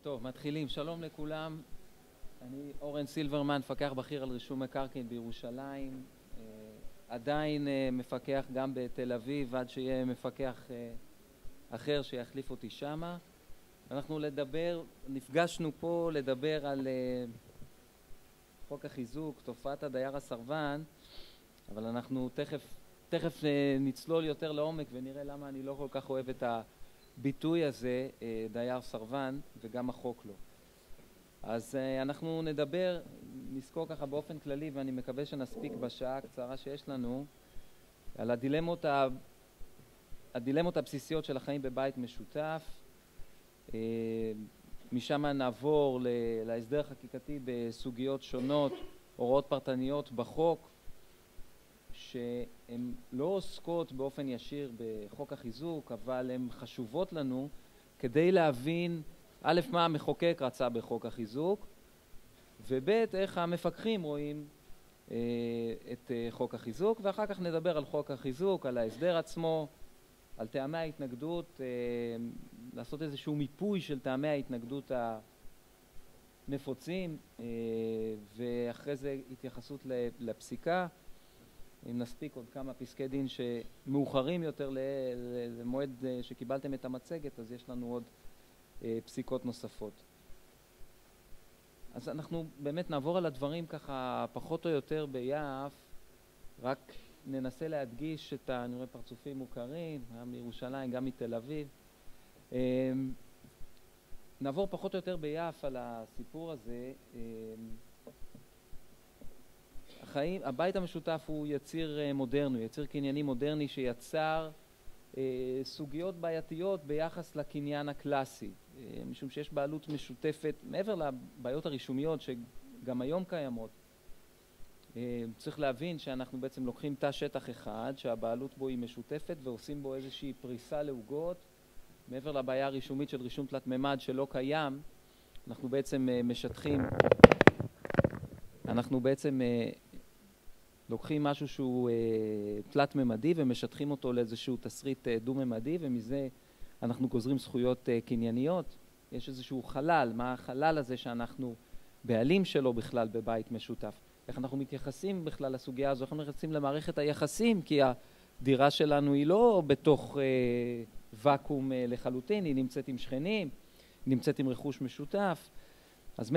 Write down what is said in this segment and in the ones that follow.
טוב, מתחילים. שלום לכולם. אני אורן סילברמן, מפקח בכיר על רישום מקרקעין בירושלים. עדיין מפקח גם בתל אביב, עד שיהיה מפקח אחר שיחליף אותי שמה. אנחנו נפגשנו פה לדבר על חוק החיזוק, תופעת הדייר הסרבן, אבל אנחנו תכף נצלול יותר לעומק ונראה למה אני לא כל כך אוהב את הביטוי הזה, דייר סרבן, וגם החוק לא. אז אנחנו נזכור ככה באופן כללי, ואני מקווה שנספיק בשעה הקצרה שיש לנו, על הדילמות הבסיסיות של החיים בבית משותף. משם נעבור להסדר החקיקתי בסוגיות שונות, הוראות פרטניות בחוק, שהן לא עוסקות באופן ישיר בחוק החיזוק, אבל הן חשובות לנו כדי להבין א', מה המחוקק רצה בחוק החיזוק, וב', איך המפקחים רואים את חוק החיזוק, ואחר כך נדבר על חוק החיזוק, על ההסדר עצמו, על טעמי ההתנגדות, לעשות איזשהו מיפוי של טעמי ההתנגדות הנפוצים, ואחרי זה התייחסות לפסיקה. אם נספיק עוד כמה פסקי דין שמאוחרים יותר למועד שקיבלתם את המצגת, אז יש לנו עוד פסיקות נוספות. אז אנחנו באמת נעבור על הדברים ככה פחות או יותר ביעף, רק ננסה להדגיש אני רואה פרצופים מוכרים, גם מירושלים, גם מתל אביב. נעבור פחות או יותר ביעף על הסיפור הזה. הבית המשותף הוא יציר מודרני, יציר קנייני מודרני שיצר סוגיות בעייתיות ביחס לקניין הקלאסי, משום שיש בעלות משותפת, מעבר לבעיות הרישומיות שגם היום קיימות. צריך להבין שאנחנו בעצם לוקחים תא שטח אחד שהבעלות בו היא משותפת ועושים בו איזושהי פריסה לעוגות. מעבר לבעיה הרישומית של רישום תלת ממד שלא קיים, אנחנו בעצם לוקחים משהו שהוא תלת ממדי ומשטחים אותו לאיזשהו תסריט דו ממדי, ומזה אנחנו גוזרים זכויות קנייניות. יש איזשהו חלל, מה החלל הזה שאנחנו בעלים שלו בכלל בבית משותף? איך אנחנו מתייחסים בכלל לסוגיה הזו? איך אנחנו מתייחסים למערכת היחסים? כי הדירה שלנו היא לא בתוך ואקום לחלוטין, היא נמצאת עם שכנים, היא נמצאת עם רכוש משותף. אז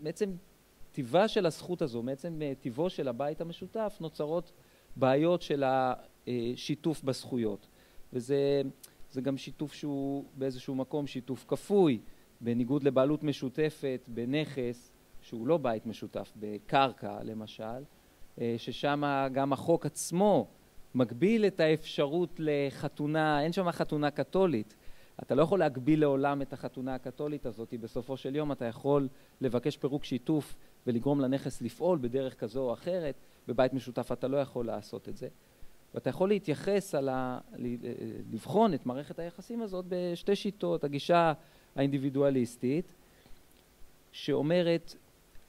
בעצם טבעה של הזכות הזו, בעצם טבעו של הבית המשותף, נוצרות בעיות של השיתוף בזכויות. וזה גם שיתוף שהוא באיזשהו מקום שיתוף כפוי, בניגוד לבעלות משותפת בנכס שהוא לא בית משותף, בקרקע למשל, ששם גם החוק עצמו מגביל את האפשרות לחתונה. אין שם חתונה קתולית. אתה לא יכול להגביל לעולם את החתונה הקתולית הזאת. בסופו של יום אתה יכול לבקש פירוק שיתוף ולגרום לנכס לפעול בדרך כזו או אחרת. בבית משותף אתה לא יכול לעשות את זה. ואתה יכול להתייחס לבחון את מערכת היחסים הזאת בשתי שיטות. הגישה האינדיבידואליסטית שאומרת,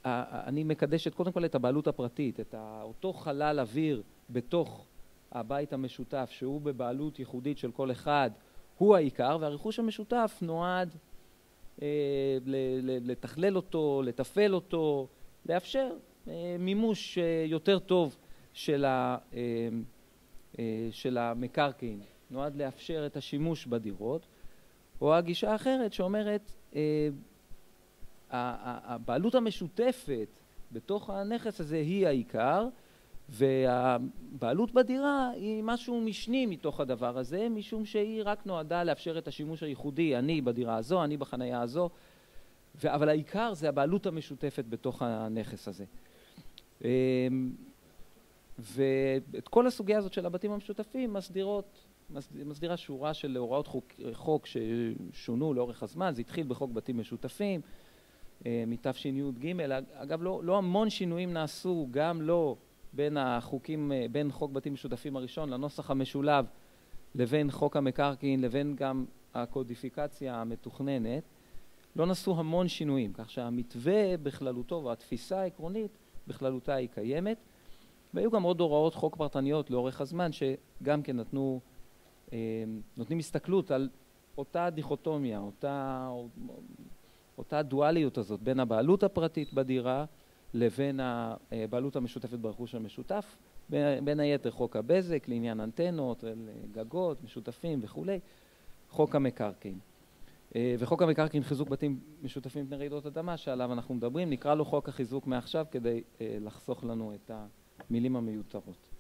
אני מקדשת קודם כל את הבעלות הפרטית, את אותו חלל אוויר בתוך הבית המשותף שהוא בבעלות ייחודית של כל אחד, הוא העיקר, והרכוש המשותף נועד לתכלל אותו, לתפעל אותו, לאפשר מימוש יותר טוב של המקרקעין, נועד לאפשר את השימוש בדירות. או הגישה האחרת שאומרת, הבעלות המשותפת בתוך הנכס הזה היא העיקר, והבעלות בדירה היא משהו משני מתוך הדבר הזה, משום שהיא רק נועדה לאפשר את השימוש הייחודי, אני בדירה הזו, אני בחנייה הזו, אבל העיקר זה הבעלות המשותפת בתוך הנכס הזה. ואת כל הסוגיה הזאת של הבתים המשותפים מסדירה שורה של הוראות חוק ששונו לאורך הזמן. זה התחיל בחוק בתים משותפים מתשי"ג. אגב, לא המון שינויים נעשו, גם לא בין חוק בתים משותפים הראשון לנוסח המשולב, לבין חוק המקרקעין, לבין גם הקודיפיקציה המתוכננת. לא נעשו המון שינויים, כך שהמתווה בכללותו והתפיסה העקרונית בכללותה היא קיימת. והיו גם עוד הוראות חוק פרטניות לאורך הזמן שגם כן נותנים הסתכלות על אותה דיכוטומיה, אותה דואליות הזאת בין הבעלות הפרטית בדירה לבין הבעלות המשותפת ברכוש המשותף, בין היתר חוק הבזק לעניין אנטנות, גגות, משותפים וכולי, חוק המקרקעין. וחוק המקרקעין חיזוק בתים משותפים מפני רעידות אדמה שעליו אנחנו מדברים, נקרא לו חוק החיזוק מעכשיו כדי לחסוך לנו את המילים המיותרות.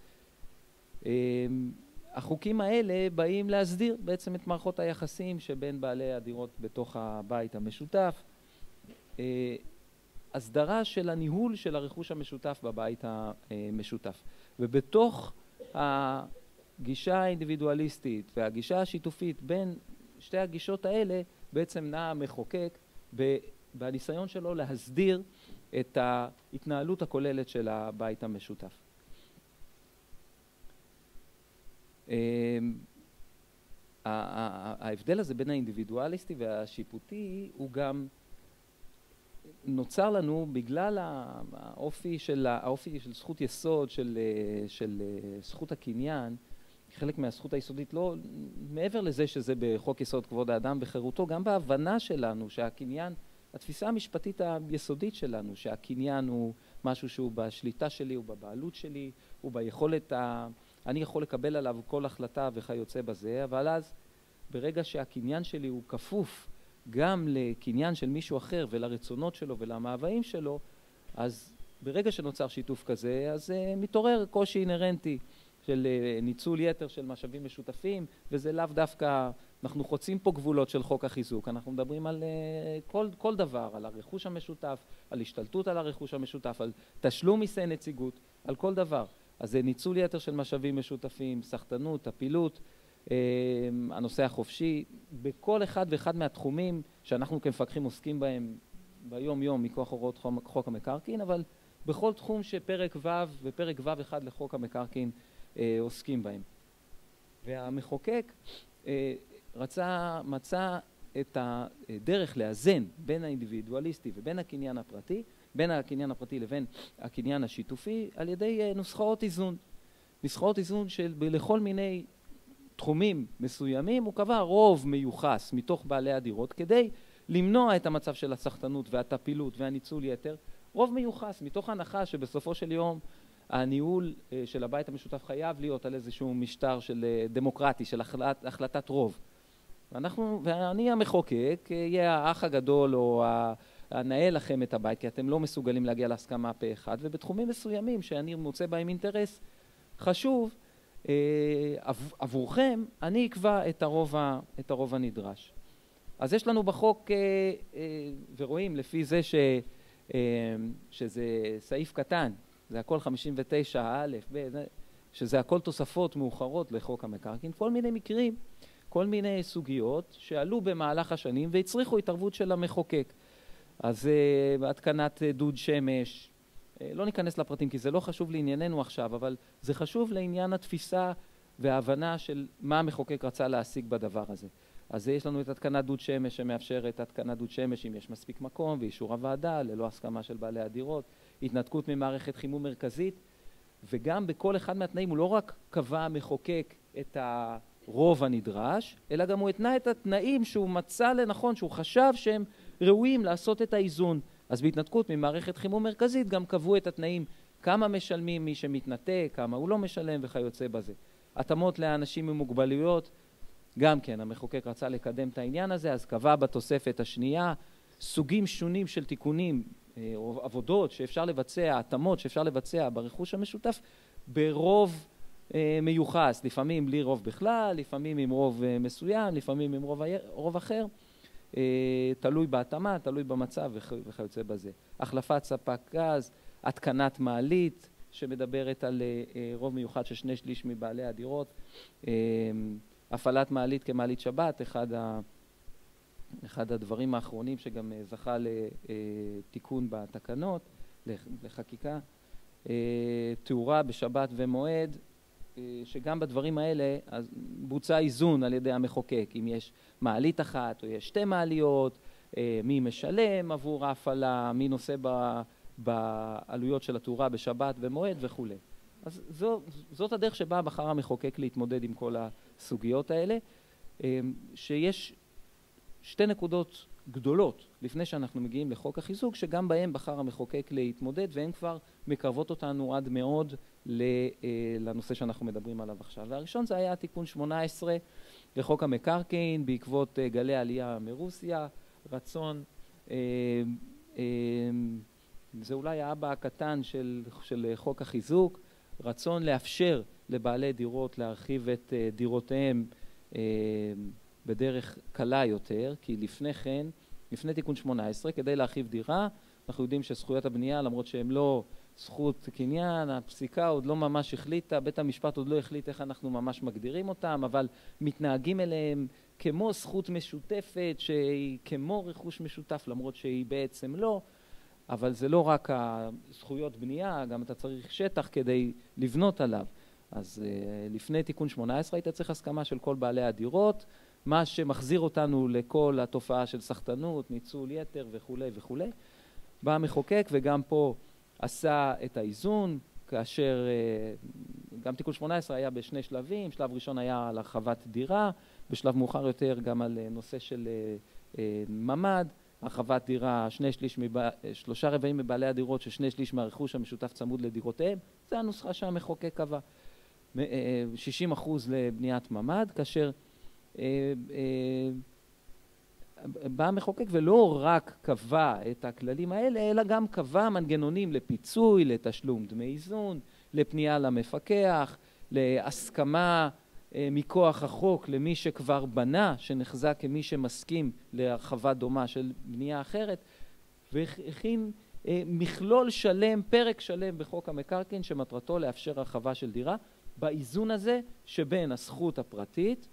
החוקים האלה באים להסדיר בעצם את מערכות היחסים שבין בעלי הדירות בתוך הבית המשותף, הסדרה של הניהול של הרכוש המשותף בבית המשותף. ובתוך הגישה האינדיבידואליסטית והגישה השיתופית בין שתי הגישות האלה בעצם נע המחוקק בניסיון שלו להסדיר את ההתנהלות הכוללת של הבית המשותף. ההבדל הזה בין האינדיבידואליסטי והשיפוטי הוא גם נוצר לנו בגלל האופי של זכות יסוד, של זכות הקניין, חלק מהזכות היסודית, לא מעבר לזה שזה בחוק יסוד כבוד האדם וחירותו, גם בהבנה שלנו שהקניין, התפיסה המשפטית היסודית שלנו, שהקניין הוא משהו שהוא בשליטה שלי, הוא בבעלות שלי, הוא ביכולת, אני יכול לקבל עליו כל החלטה וכיוצא בזה, אבל אז ברגע שהקניין שלי הוא כפוף גם לקניין של מישהו אחר ולרצונות שלו ולמאוויים שלו, אז ברגע שנוצר שיתוף כזה, אז מתעורר קושי אינרנטי של ניצול יתר של משאבים משותפים, וזה לאו דווקא, אנחנו חוצים פה גבולות של חוק החיזוק, אנחנו מדברים על כל דבר, על הרכוש המשותף, על השתלטות על הרכוש המשותף, על תשלום מיסי נציגות, על כל דבר. אז זה ניצול יתר של משאבים משותפים, סחטנות, הפעילות, הנושא החופשי, בכל אחד ואחד מהתחומים שאנחנו כמפקחים עוסקים בהם ביום יום מכוח הוראות חוק המקרקעין, אבל בכל תחום שפרק ו' ופרק ו' אחד לחוק המקרקעין עוסקים בהם. והמחוקק מצא את הדרך לאזן בין האינדיבידואליסטי ובין הקניין הפרטי, בין הקניין הפרטי לבין הקניין השיתופי, על ידי נוסחאות איזון. נוסחאות איזון שלכל מיני תחומים מסוימים הוא קבע רוב מיוחס מתוך בעלי הדירות כדי למנוע את המצב של הסחטנות והטפילות והניצול יתר, רוב מיוחס מתוך הנחה שבסופו של יום הניהול של הבית המשותף חייב להיות על איזשהו משטר של דמוקרטי, של החלטת רוב. ואני המחוקק יהיה האח הגדול או הנהל לכם את הבית, כי אתם לא מסוגלים להגיע להסכמה פה אחד, ובתחומים מסוימים שאני מוצא בהם אינטרס חשוב, עבורכם אני אקבע את הרוב הנדרש. אז יש לנו בחוק, ורואים לפי זה שזה סעיף קטן, זה הכל 59 א', שזה הכל תוספות מאוחרות לחוק המקרקעין, כל מיני מקרים, כל מיני סוגיות שעלו במהלך השנים והצריכו התערבות של המחוקק. אז התקנת דוד שמש, לא ניכנס לפרטים כי זה לא חשוב לענייננו עכשיו, אבל זה חשוב לעניין התפיסה וההבנה של מה המחוקק רצה להשיג בדבר הזה. אז יש לנו את התקנת דוד שמש שמאפשרת התקנת דוד שמש אם יש מספיק מקום ואישור הוועדה ללא הסכמה של בעלי הדירות, התנתקות ממערכת חימום מרכזית, וגם בכל אחד מהתנאים הוא לא רק קבע המחוקק את הרוב הנדרש, אלא גם הוא התנה את התנאים שהוא מצא לנכון, שהוא חשב שהם ראויים לעשות את האיזון. אז בהתנתקות ממערכת חימום מרכזית גם קבעו את התנאים, כמה משלמים מי שמתנתק, כמה הוא לא משלם וכיוצא בזה. התאמות לאנשים עם מוגבלויות, גם כן המחוקק רצה לקדם את העניין הזה, אז קבע בתוספת השנייה סוגים שונים של תיקונים או עבודות שאפשר לבצע, התאמות שאפשר לבצע ברכוש המשותף ברוב מיוחס, לפעמים בלי רוב בכלל, לפעמים עם רוב מסוים, לפעמים עם רוב אחר, תלוי בהתאמה, תלוי במצב וכיוצא בזה. החלפת ספק גז, התקנת מעלית שמדברת על רוב מיוחד של 2/3 מבעלי הדירות, הפעלת מעלית כמעלית שבת, אחד הדברים האחרונים שגם זכה לתיקון בתקנות, לחקיקה, תאורה בשבת ומועד, שגם בדברים האלה בוצע איזון על ידי המחוקק, אם יש מעלית אחת או יש 2 מעליות, מי משלם עבור ההפעלה, מי נושא בעלויות של התאורה בשבת ומועד וכו'. אז זאת הדרך שבה בחר המחוקק להתמודד עם כל הסוגיות האלה, שיש שתי נקודות גדולות לפני שאנחנו מגיעים לחוק החיזוק, שגם בהם בחר המחוקק להתמודד, והן כבר מקרבות אותנו עד מאוד לנושא שאנחנו מדברים עליו עכשיו. והראשון זה היה תיקון 18 לחוק המקרקעין, בעקבות גלי עלייה מרוסיה, רצון, זה אולי האבא הקטן של חוק החיזוק, רצון לאפשר לבעלי דירות להרחיב את דירותיהם בדרך קלה יותר, כי לפני כן, לפני תיקון 18, כדי להרחיב דירה, אנחנו יודעים שזכויות הבנייה, למרות שהן לא זכות קניין, הפסיקה עוד לא ממש החליטה, בית המשפט עוד לא החליט איך אנחנו ממש מגדירים אותם, אבל מתנהגים אליהם כמו זכות משותפת, שהיא כמו רכוש משותף, למרות שהיא בעצם לא, אבל זה לא רק הזכויות בנייה, גם אתה צריך שטח כדי לבנות עליו. אז לפני תיקון 18 היית צריך הסכמה של כל בעלי הדירות, מה שמחזיר אותנו לכל התופעה של סחטנות, ניצול יתר וכו' וכו'. בא המחוקק וגם פה עשה את האיזון, כאשר גם תיקון 18 היה בשני שלבים, שלב ראשון היה על הרחבת דירה, בשלב מאוחר יותר גם על נושא של ממ"ד, הרחבת דירה, 3/4 מבעלי הדירות ששני שליש מהרכוש המשותף צמוד לדירותיהם, זה הנוסחה שהמחוקק קבע. 60% לבניית ממ"ד, כאשר בא המחוקק ולא רק קבע את הכללים האלה, אלא גם קבע מנגנונים לפיצוי, לתשלום דמי איזון, לפנייה למפקח, להסכמה מכוח החוק למי שכבר בנה, שנחזה כמי שמסכים להרחבה דומה של בנייה אחרת, והכין מכלול שלם, פרק שלם בחוק המקרקעין, שמטרתו לאפשר הרחבה של דירה, באיזון הזה שבין הזכות הפרטית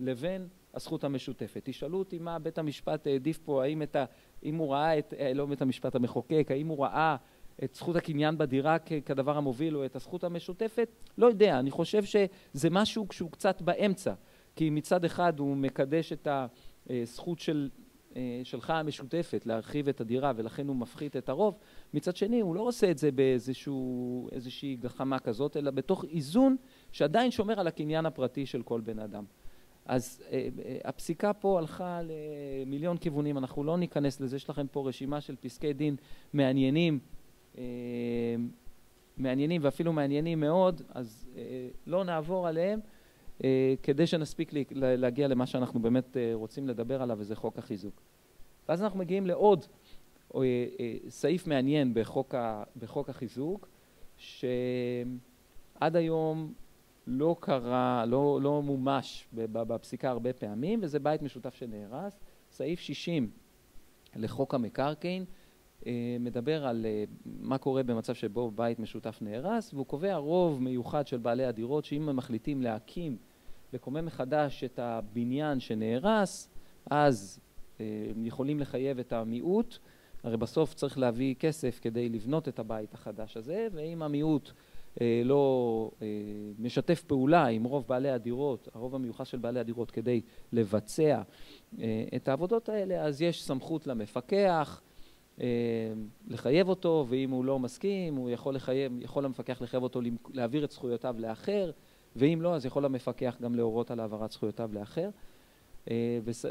לבין הזכות המשותפת. תשאלו אותי מה בית המשפט העדיף פה, האם הוא ראה לא בית המשפט המחוקק, האם הוא ראה את זכות הקניין בדירה כדבר המוביל או את הזכות המשותפת? לא יודע, אני חושב שזה משהו שהוא קצת באמצע, כי מצד אחד הוא מקדש את הזכות שלך המשותפת להרחיב את הדירה ולכן הוא מפחית את הרוב, מצד שני הוא לא עושה את זה באיזושהי גחמה כזאת, אלא בתוך איזון שעדיין שומר על הקניין הפרטי של כל בן אדם. אז הפסיקה פה הלכה למיליון כיוונים, אנחנו לא ניכנס לזה, יש לכם פה רשימה של פסקי דין מעניינים ואפילו מעניינים מאוד, אז לא נעבור עליהם, כדי שנספיק להגיע למה שאנחנו באמת רוצים לדבר עליו, וזה חוק החיזוק. ואז אנחנו מגיעים לעוד סעיף מעניין בחוק החיזוק, שעד היום לא קרה, לא מומש בפסיקה הרבה פעמים, וזה בית משותף שנהרס. סעיף 60 לחוק המקרקעין מדבר על מה קורה במצב שבו בית משותף נהרס, והוא קובע רוב מיוחד של בעלי הדירות, שאם הם מחליטים לקומם מחדש את הבניין שנהרס, אז יכולים לחייב את המיעוט, הרי בסוף צריך להביא כסף כדי לבנות את הבית החדש הזה, ואם המיעוט לא משתף פעולה עם רוב בעלי הדירות, הרוב המיוחס של בעלי הדירות כדי לבצע את העבודות האלה, אז יש סמכות למפקח לחייב אותו, ואם הוא לא מסכים, הוא יכול המפקח לחייב אותו להעביר את זכויותיו לאחר, ואם לא, אז יכול המפקח גם להורות על העברת זכויותיו לאחר.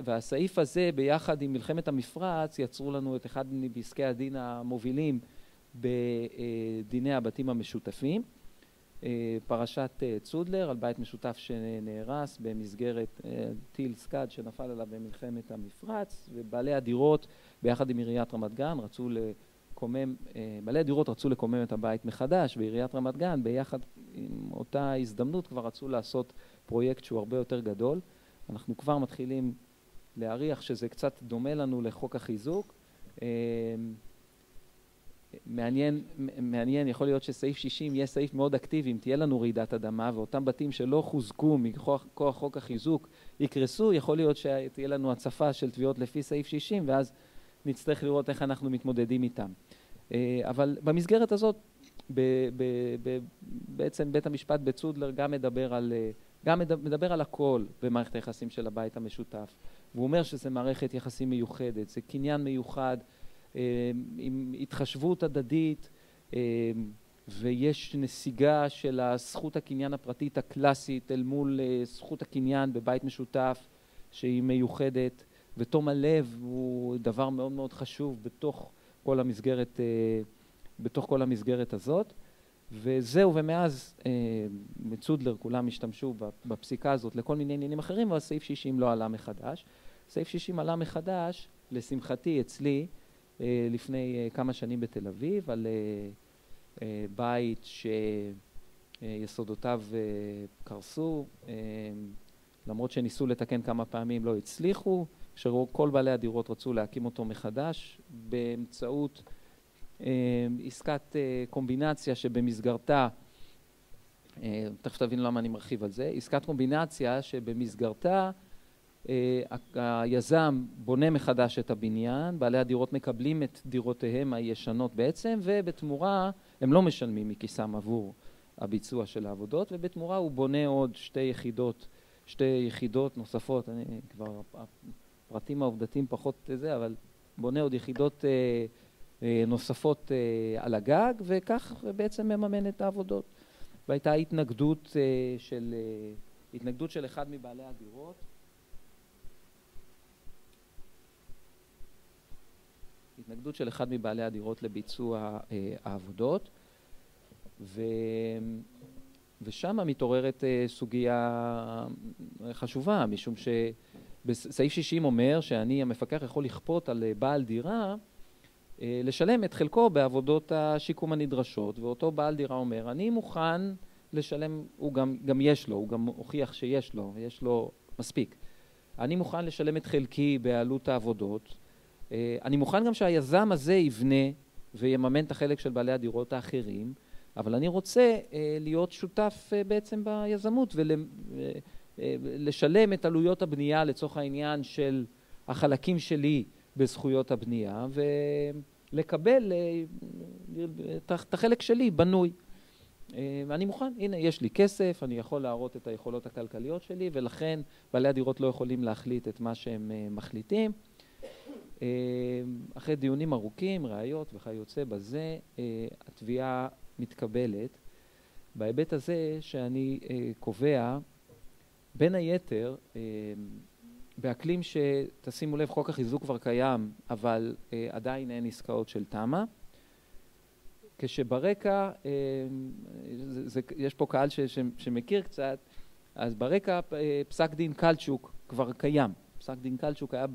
והסעיף הזה ביחד עם מלחמת המפרץ יצרו לנו את אחד מפסקי הדין המובילים בדיני הבתים המשותפים, פרשת צודלר על בית משותף שנהרס במסגרת טיל סקד שנפל עליו במלחמת המפרץ, ובעלי הדירות ביחד עם עיריית רמת גן בעלי הדירות רצו לקומם את הבית מחדש, ועיריית רמת גן ביחד עם אותה הזדמנות כבר רצו לעשות פרויקט שהוא הרבה יותר גדול. אנחנו כבר מתחילים להעריך שזה קצת דומה לנו לחוק החיזוק. מעניין, יכול להיות שסעיף 60 יהיה סעיף מאוד אקטיבי, אם תהיה לנו רעידת אדמה, ואותם בתים שלא חוזקו מכוח חוק החיזוק יקרסו, יכול להיות שתהיה לנו הצפה של תביעות לפי סעיף 60, ואז נצטרך לראות איך אנחנו מתמודדים איתם. אבל במסגרת הזאת, בעצם בית המשפט בצודלר גם מדבר על הכל במערכת היחסים של הבית המשותף. והוא אומר שזה מערכת יחסים מיוחדת, זה קניין מיוחד, עם התחשבות הדדית, ויש נסיגה של הזכות הקניין הפרטית הקלאסית אל מול זכות הקניין בבית משותף שהיא מיוחדת, ותום הלב הוא דבר מאוד מאוד חשוב בתוך כל המסגרת הזאת. וזהו, ומאז מצודלר כולם השתמשו בפסיקה הזאת לכל מיני עניינים אחרים, אבל סעיף 60 לא עלה מחדש. סעיף 60 עלה מחדש, לשמחתי אצלי, לפני כמה שנים בתל אביב, על בית שיסודותיו קרסו, למרות שניסו לתקן כמה פעמים לא הצליחו, שכל בעלי הדירות רצו להקים אותו מחדש באמצעות עסקת קומבינציה שבמסגרתה, תכף תבינו למה אני מרחיב על זה, עסקת קומבינציה שבמסגרתה היזם בונה מחדש את הבניין, בעלי הדירות מקבלים את דירותיהם הישנות בעצם, ובתמורה הם לא משלמים מכיסם עבור הביצוע של העבודות, ובתמורה הוא בונה עוד שתי יחידות נוספות, אני כבר הפרטים העובדתיים פחות זה, אבל בונה עוד יחידות נוספות על הגג, וכך בעצם מממן את העבודות. והייתה התנגדות של אחד מבעלי הדירות, לביצוע העבודות, ושם מתעוררת סוגיה חשובה, משום שבסעיף 60 אומר שאני המפקח יכול לכפות על בעל דירה לשלם את חלקו בעבודות השיקום הנדרשות, ואותו בעל דירה אומר, אני מוכן לשלם, הוא גם יש לו, הוא גם הוכיח שיש לו מספיק. אני מוכן לשלם את חלקי בעלות העבודות, אני מוכן גם שהיזם הזה יבנה ויממן את החלק של בעלי הדירות האחרים, אבל אני רוצה להיות שותף בעצם ביזמות ולשלם את עלויות הבנייה לצורך העניין של החלקים שלי בזכויות הבנייה, ולקבל את החלק שלי בנוי. ואני מוכן, הנה יש לי כסף, אני יכול להראות את היכולות הכלכליות שלי, ולכן בעלי הדירות לא יכולים להחליט את מה שהם מחליטים. אחרי דיונים ארוכים, ראיות וכיוצא בזה, התביעה מתקבלת. בהיבט הזה שאני קובע, בין היתר, באקלים שתשימו לב, חוק החיזוק כבר קיים, אבל עדיין אין עסקאות של תמ"א. כשברקע, יש פה קהל שמכיר קצת, אז ברקע פסק דין קלצ'וק כבר קיים. פסק דין קלצ'וק היה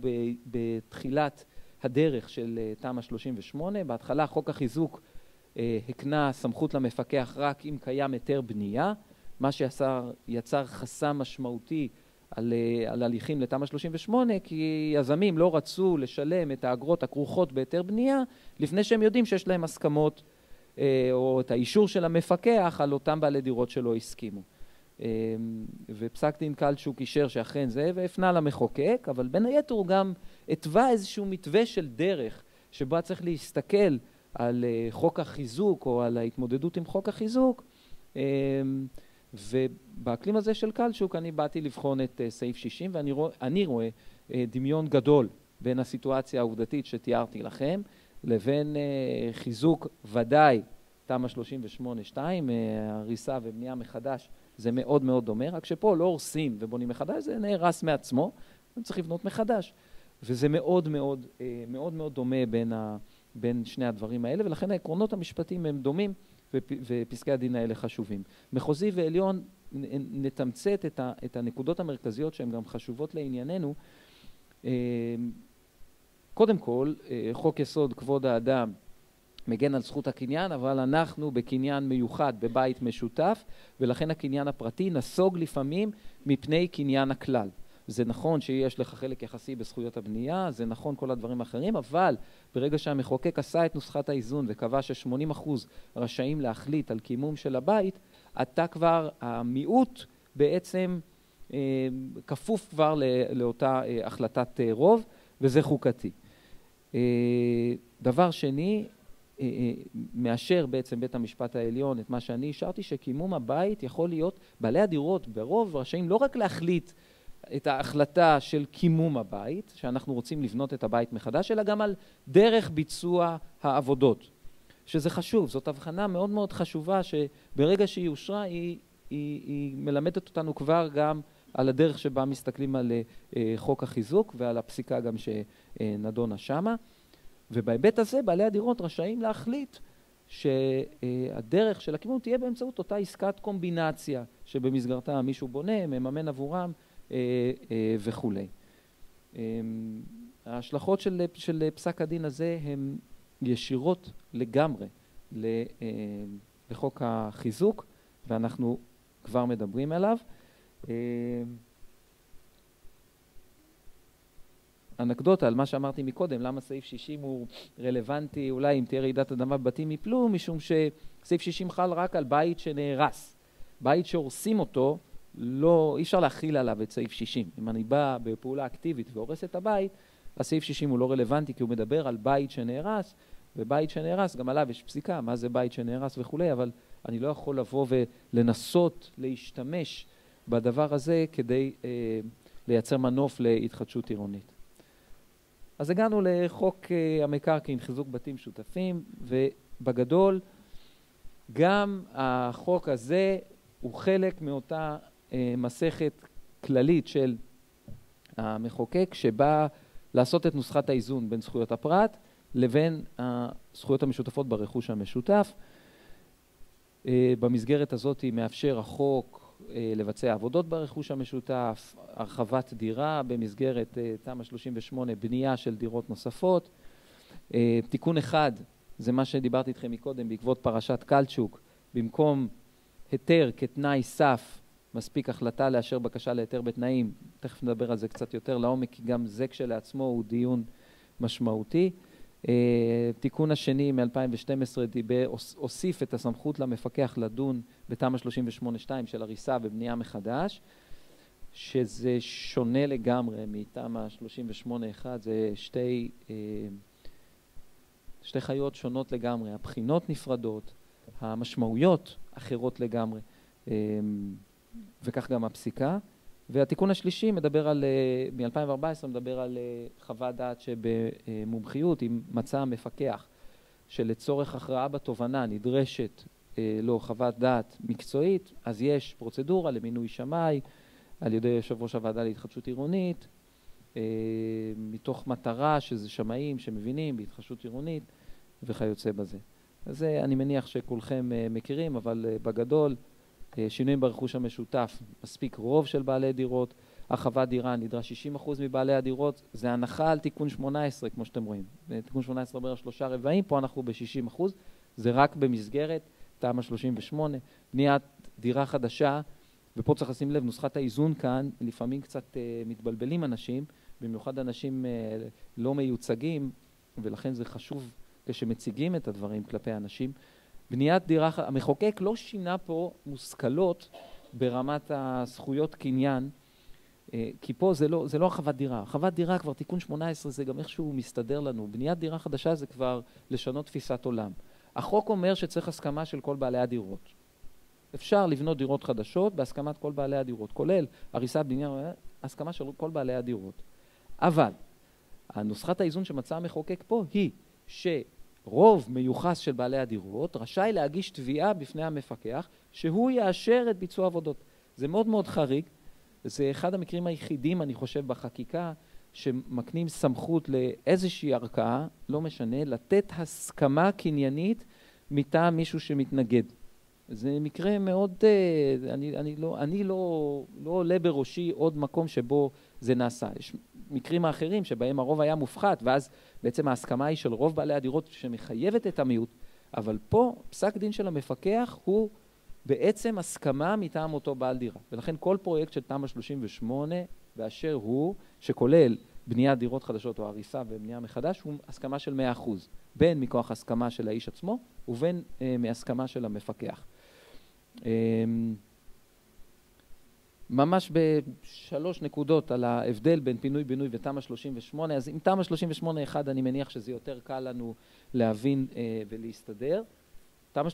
בתחילת הדרך של תמ"א 38. בהתחלה חוק החיזוק הקנה סמכות למפקח רק אם קיים היתר בנייה, מה שיצר חסם משמעותי על הליכים לתמ"א 38, כי יזמים לא רצו לשלם את האגרות הכרוכות בהיתר בנייה, לפני שהם יודעים שיש להם הסכמות או את האישור של המפקח על אותם בעלי דירות שלא הסכימו. ופסק דין קלצ'וק אישר שאכן זה, והפנה למחוקק, אבל בין היתר הוא גם התווה איזשהו מתווה של דרך, שבה צריך להסתכל על חוק החיזוק או על ההתמודדות עם חוק החיזוק, ובאקלים הזה של קלצ'וק אני באתי לבחון את סעיף 60, ואני רואה דמיון גדול בין הסיטואציה העובדתית שתיארתי לכם, לבין חיזוק ודאי תמ"א 38-2, הריסה ובנייה מחדש, זה מאוד מאוד דומה, רק שפה לא הורסים ובונים מחדש, זה נהרס מעצמו, צריך לבנות מחדש. וזה מאוד מאוד מאוד דומה בין שני הדברים האלה, ולכן העקרונות המשפטיים הם דומים, ופסקי הדין האלה חשובים. מחוזי ועליון נתמצת את הנקודות המרכזיות שהן גם חשובות לענייננו. קודם כל, חוק יסוד כבוד האדם מגן על זכות הקניין, אבל אנחנו בקניין מיוחד, בבית משותף, ולכן הקניין הפרטי נסוג לפעמים מפני קניין הכלל. זה נכון שיש לך חלק יחסי בזכויות הבנייה, זה נכון כל הדברים האחרים, אבל ברגע שהמחוקק עשה את נוסחת האיזון וקבע ש80% רשאים להחליט על קימום של הבית, אתה כבר, המיעוט בעצם כפוף כבר לאותה החלטת רוב, וזה חוקתי. דבר שני, מאשר בעצם בית המשפט העליון את מה שאני אישרתי, שקימום הבית יכול להיות, בעלי הדירות ברוב רשאים לא רק להחליט את ההחלטה של קימום הבית, שאנחנו רוצים לבנות את הבית מחדש, אלא גם על דרך ביצוע העבודות, שזה חשוב. זאת הבחנה מאוד מאוד חשובה, שברגע שהיא אושרה, היא מלמדת אותנו כבר גם על הדרך שבה מסתכלים על חוק החיזוק ועל הפסיקה גם שנדונה שמה. ובהיבט הזה בעלי הדירות רשאים להחליט שהדרך של הכיוון תהיה באמצעות אותה עסקת קומבינציה שבמסגרתה מישהו בונה, מממן עבורם וכו'. ההשלכות של פסק הדין הזה הן ישירות לגמרי לחוק החיזוק, ואנחנו כבר מדברים עליו. אנקדוטה על מה שאמרתי מקודם, למה סעיף 60 הוא רלוונטי, אולי אם תהיה רעידת אדמה בתים יפלו, משום שסעיף 60 חל רק על בית שנהרס. בית שהורסים אותו, אי אפשר להכיל עליו את סעיף 60. אם אני בא בפעולה אקטיבית והורס את הבית, הסעיף 60 הוא לא רלוונטי, כי הוא מדבר על בית שנהרס, ובית שנהרס, גם עליו יש פסיקה, מה זה בית שנהרס וכו', אבל אני לא יכול לבוא ולנסות להשתמש בדבר הזה כדי לייצר מנוף להתחדשות עירונית. אז הגענו לחוק המקרקעין, חיזוק בתים משותפים, ובגדול גם החוק הזה הוא חלק מאותה מסכת כללית של המחוקק, שבא לעשות את נוסחת האיזון בין זכויות הפרט לבין הזכויות המשותפות ברכוש המשותף. במסגרת הזאת מאפשר החוק לבצע עבודות ברכוש המשותף, הרחבת דירה במסגרת תמ"א 38, בנייה של דירות נוספות. תיקון אחד, זה מה שדיברתי איתכם מקודם, בעקבות פרשת קלצ'וק, במקום היתר כתנאי סף, מספיק החלטה לאשר בקשה להיתר בתנאים, תכף נדבר על זה קצת יותר לעומק, כי גם זה כשלעצמו הוא דיון משמעותי. תיקון השני מ-2012 הוסיף את הסמכות למפקח לדון בתמ"א 38-2 של הריסה ובנייה מחדש, שזה שונה לגמרי מתמ"א 38-1, זה שתי חיות שונות לגמרי, הבחינות נפרדות, המשמעויות אחרות לגמרי, וכך גם הפסיקה. והתיקון השלישי מדבר על, מ-2014 מדבר על חוות דעת שבמומחיות, אם מצא המפקח שלצורך הכרעה בתובנה נדרשת לו חוות דעת מקצועית, אז יש פרוצדורה למינוי שמאי על ידי יושב ראש הוועדה להתחדשות עירונית, מתוך מטרה שזה שמאים שמבינים בהתחדשות עירונית וכיוצא בזה. אז אני מניח שכולכם מכירים, אבל בגדול, שינויים ברכוש המשותף, מספיק רוב של בעלי דירות, הרחבת דירה נדרש 60% מבעלי הדירות, זה הנחה על תיקון 18, כמו שאתם רואים. תיקון 18 בערך 3/4, פה אנחנו ב-60%, זה רק במסגרת תמ"א 38, בניית דירה חדשה, ופה צריך לשים לב, נוסחת האיזון כאן, לפעמים קצת מתבלבלים אנשים, במיוחד אנשים לא מיוצגים, ולכן זה חשוב כשמציגים את הדברים כלפי אנשים. בניית דירה, המחוקק לא שינה פה מושכלות ברמת הזכויות קניין, כי פה זה לא הרחבת דירה. הרחבת דירה כבר תיקון 18 זה גם איכשהו מסתדר לנו. בניית דירה חדשה זה כבר לשנות תפיסת עולם. החוק אומר שצריך הסכמה של כל בעלי הדירות. אפשר לבנות דירות חדשות בהסכמת כל בעלי הדירות, כולל הריסה בנייה, הסכמה של כל בעלי הדירות. אבל הנוסחת האיזון שמצא המחוקק פה היא רוב מיוחס של בעלי הדירות רשאי להגיש תביעה בפני המפקח שהוא יאשר את ביצוע עבודות. זה מאוד מאוד חריג, זה אחד המקרים היחידים אני חושב בחקיקה שמקנים סמכות לאיזושהי ערכאה, לא משנה, לתת הסכמה קניינית מטעם מישהו שמתנגד. זה מקרה מאוד, אני לא עולה בראשי עוד מקום שבו זה נעשה. יש מקרים האחרים שבהם הרוב היה מופחת, ואז בעצם ההסכמה היא של רוב בעלי הדירות שמחייבת את המיעוט, אבל פה פסק דין של המפקח הוא בעצם הסכמה מטעם אותו בעל דירה. ולכן כל פרויקט של תמ"א 38 באשר הוא, שכולל בניית דירות חדשות או הריסה ובנייה מחדש, הוא הסכמה של 100%, בין מכוח הסכמה של האיש עצמו ובין מהסכמה של המפקח. ממש בשלוש נקודות על ההבדל בין פינוי בינוי ותמ"א 38, אז עם תמ"א 38-1 אני מניח שזה יותר קל לנו להבין ולהסתדר. תמ"א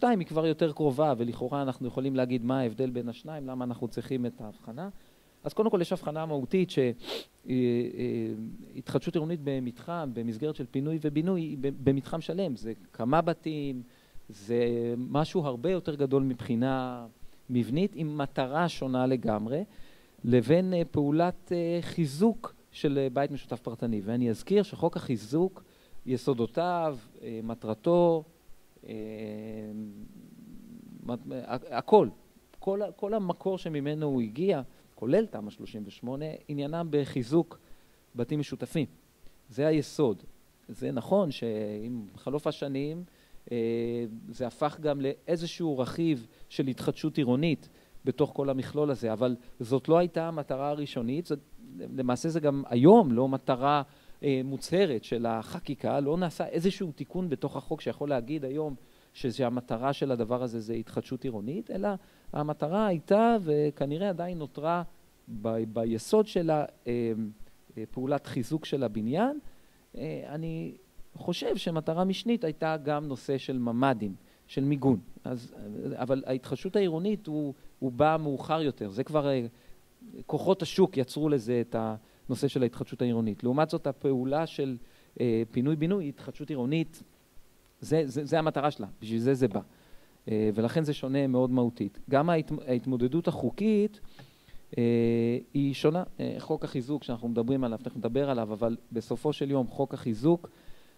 38-2 היא כבר יותר קרובה, ולכאורה אנחנו יכולים להגיד מה ההבדל בין השניים, למה אנחנו צריכים את ההבחנה. אז קודם כל יש הבחנה מהותית שהתחדשות עירונית במתחם, במסגרת של פינוי ובינוי, במתחם שלם, זה כמה בתים, זה משהו הרבה יותר גדול מבחינה מבנית, עם מטרה שונה לגמרי, לבין פעולת חיזוק של בית משותף פרטני. ואני אזכיר שחוק החיזוק, יסודותיו, מטרתו, הכל, כל המקור שממנו הוא הגיע, כולל תמ"א 38, עניינם בחיזוק בתים משותפים. זה היסוד. זה נכון שעם חלוף השנים זה הפך גם לאיזשהו רכיב של התחדשות עירונית בתוך כל המכלול הזה, אבל זאת לא הייתה המטרה הראשונית, למעשה זה גם היום לא מטרה מוצהרת של החקיקה, לא נעשה איזשהו תיקון בתוך החוק שיכול להגיד היום שהמטרה של הדבר הזה זה התחדשות עירונית, אלא המטרה הייתה וכנראה עדיין נותרה ביסוד של פעולת חיזוק של הבניין. אני חושב שמטרה משנית הייתה גם נושא של ממ"דים, של מיגון. אבל ההתחדשות העירונית הוא בא מאוחר יותר. זה כבר כוחות השוק יצרו לזה את הנושא של ההתחדשות העירונית. לעומת זאת, הפעולה של פינוי-בינוי, התחדשות עירונית, זה המטרה שלה, בשביל זה בא. ולכן זה שונה מאוד מהותית. גם ההתמודדות החוקית היא שונה. חוק החיזוק שאנחנו מדברים עליו, תכף נדבר עליו, אבל בסופו של יום חוק החיזוק,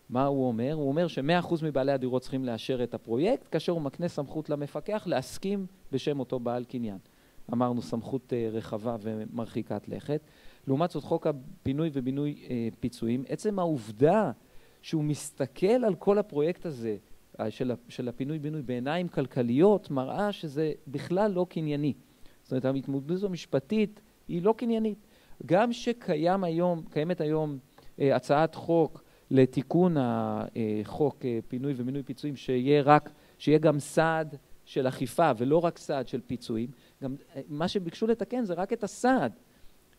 מה הוא אומר? הוא אומר ש100% מבעלי הדירות צריכים לאשר את הפרויקט, כאשר הוא מקנה סמכות למפקח להסכים בשם אותו בעל קניין. אמרנו סמכות רחבה ומרחיקת לכת. לעומת זאת חוק הפינוי ובינוי פיצויים, עצם העובדה שהוא מסתכל על כל הפרויקט הזה של הפינוי-בינוי בעיניים כלכליות, מראה שזה בכלל לא קנייני. זאת אומרת, ההתמודדות המשפטית היא לא קניינית. גם שקיימת היום הצעת חוק לתיקון החוק פינוי ובינוי פיצויים, שיהיה גם סעד של אכיפה ולא רק סעד של פיצויים, גם מה שביקשו לתקן זה רק את הסעד,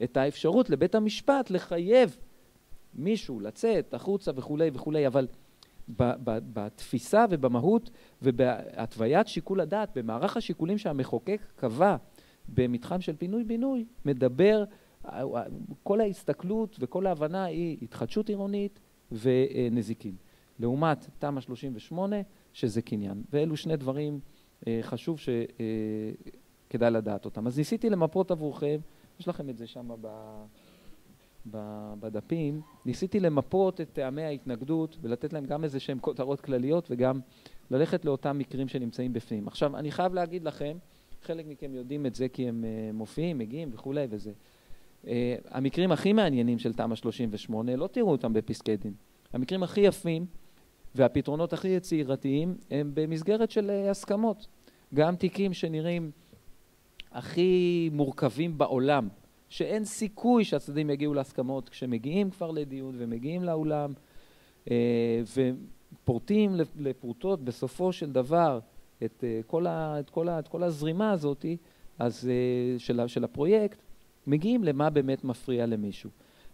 את האפשרות לבית המשפט לחייב מישהו לצאת החוצה וכולי וכולי, אבל בתפיסה ובמהות ובהתוויית שיקול הדעת, במערך השיקולים שהמחוקק קבע במתחם של פינוי-בינוי, מדבר, כל ההסתכלות וכל ההבנה היא התחדשות עירונית ונזיקין. לעומת תמ"א 38, שזה קניין. ואלו שני דברים חשוב שכדאי לדעת אותם. אז ניסיתי למפות עבורכם, יש לכם את זה שם בדפים, ניסיתי למפות את טעמי ההתנגדות ולתת להם גם איזה שהם כותרות כלליות וגם ללכת לאותם מקרים שנמצאים בפנים. עכשיו, אני חייב להגיד לכם, חלק מכם יודעים את זה כי הם מופיעים, מגיעים וכולי וזה. המקרים הכי מעניינים של תמ"א 38, לא תראו אותם בפסקי דין. המקרים הכי יפים והפתרונות הכי יצירתיים הם במסגרת של הסכמות. גם תיקים שנראים הכי מורכבים בעולם, שאין סיכוי שהצדדים יגיעו להסכמות כשמגיעים כבר לדיון ומגיעים לאולם, ופורטים לפרוטות בסופו של דבר את כל הזרימה הזאת, אז של הפרויקט, מגיעים למה באמת מפריע למישהו.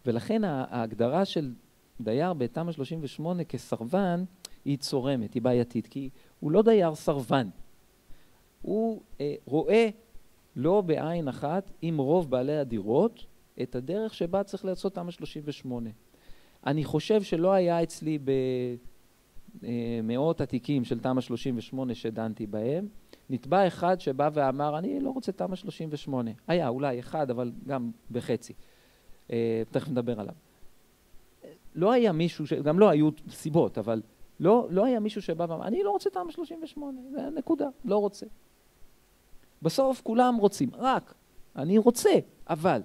ולכן ההגדרה של דייר בתמ"א 38 כסרבן היא צורמת, היא בעייתית, כי הוא לא דייר סרבן. הוא רואה לא בעין אחת עם רוב בעלי הדירות את הדרך שבה צריך לעשות תמ"א 38. אני חושב שלא היה אצלי במאות התיקים של תמ"א 38 שדנתי בהם, נתבע אחד שבא ואמר, אני לא רוצה תמ"א 38. היה אולי אחד, אבל גם בחצי. תכף נדבר עליו. לא היה מישהו, גם לא היו סיבות, אבל לא היה מישהו שבא ואמר, אני לא רוצה תמ"א 38, זה נקודה, לא רוצה. בסוף כולם רוצים, רק אני רוצה, אבל.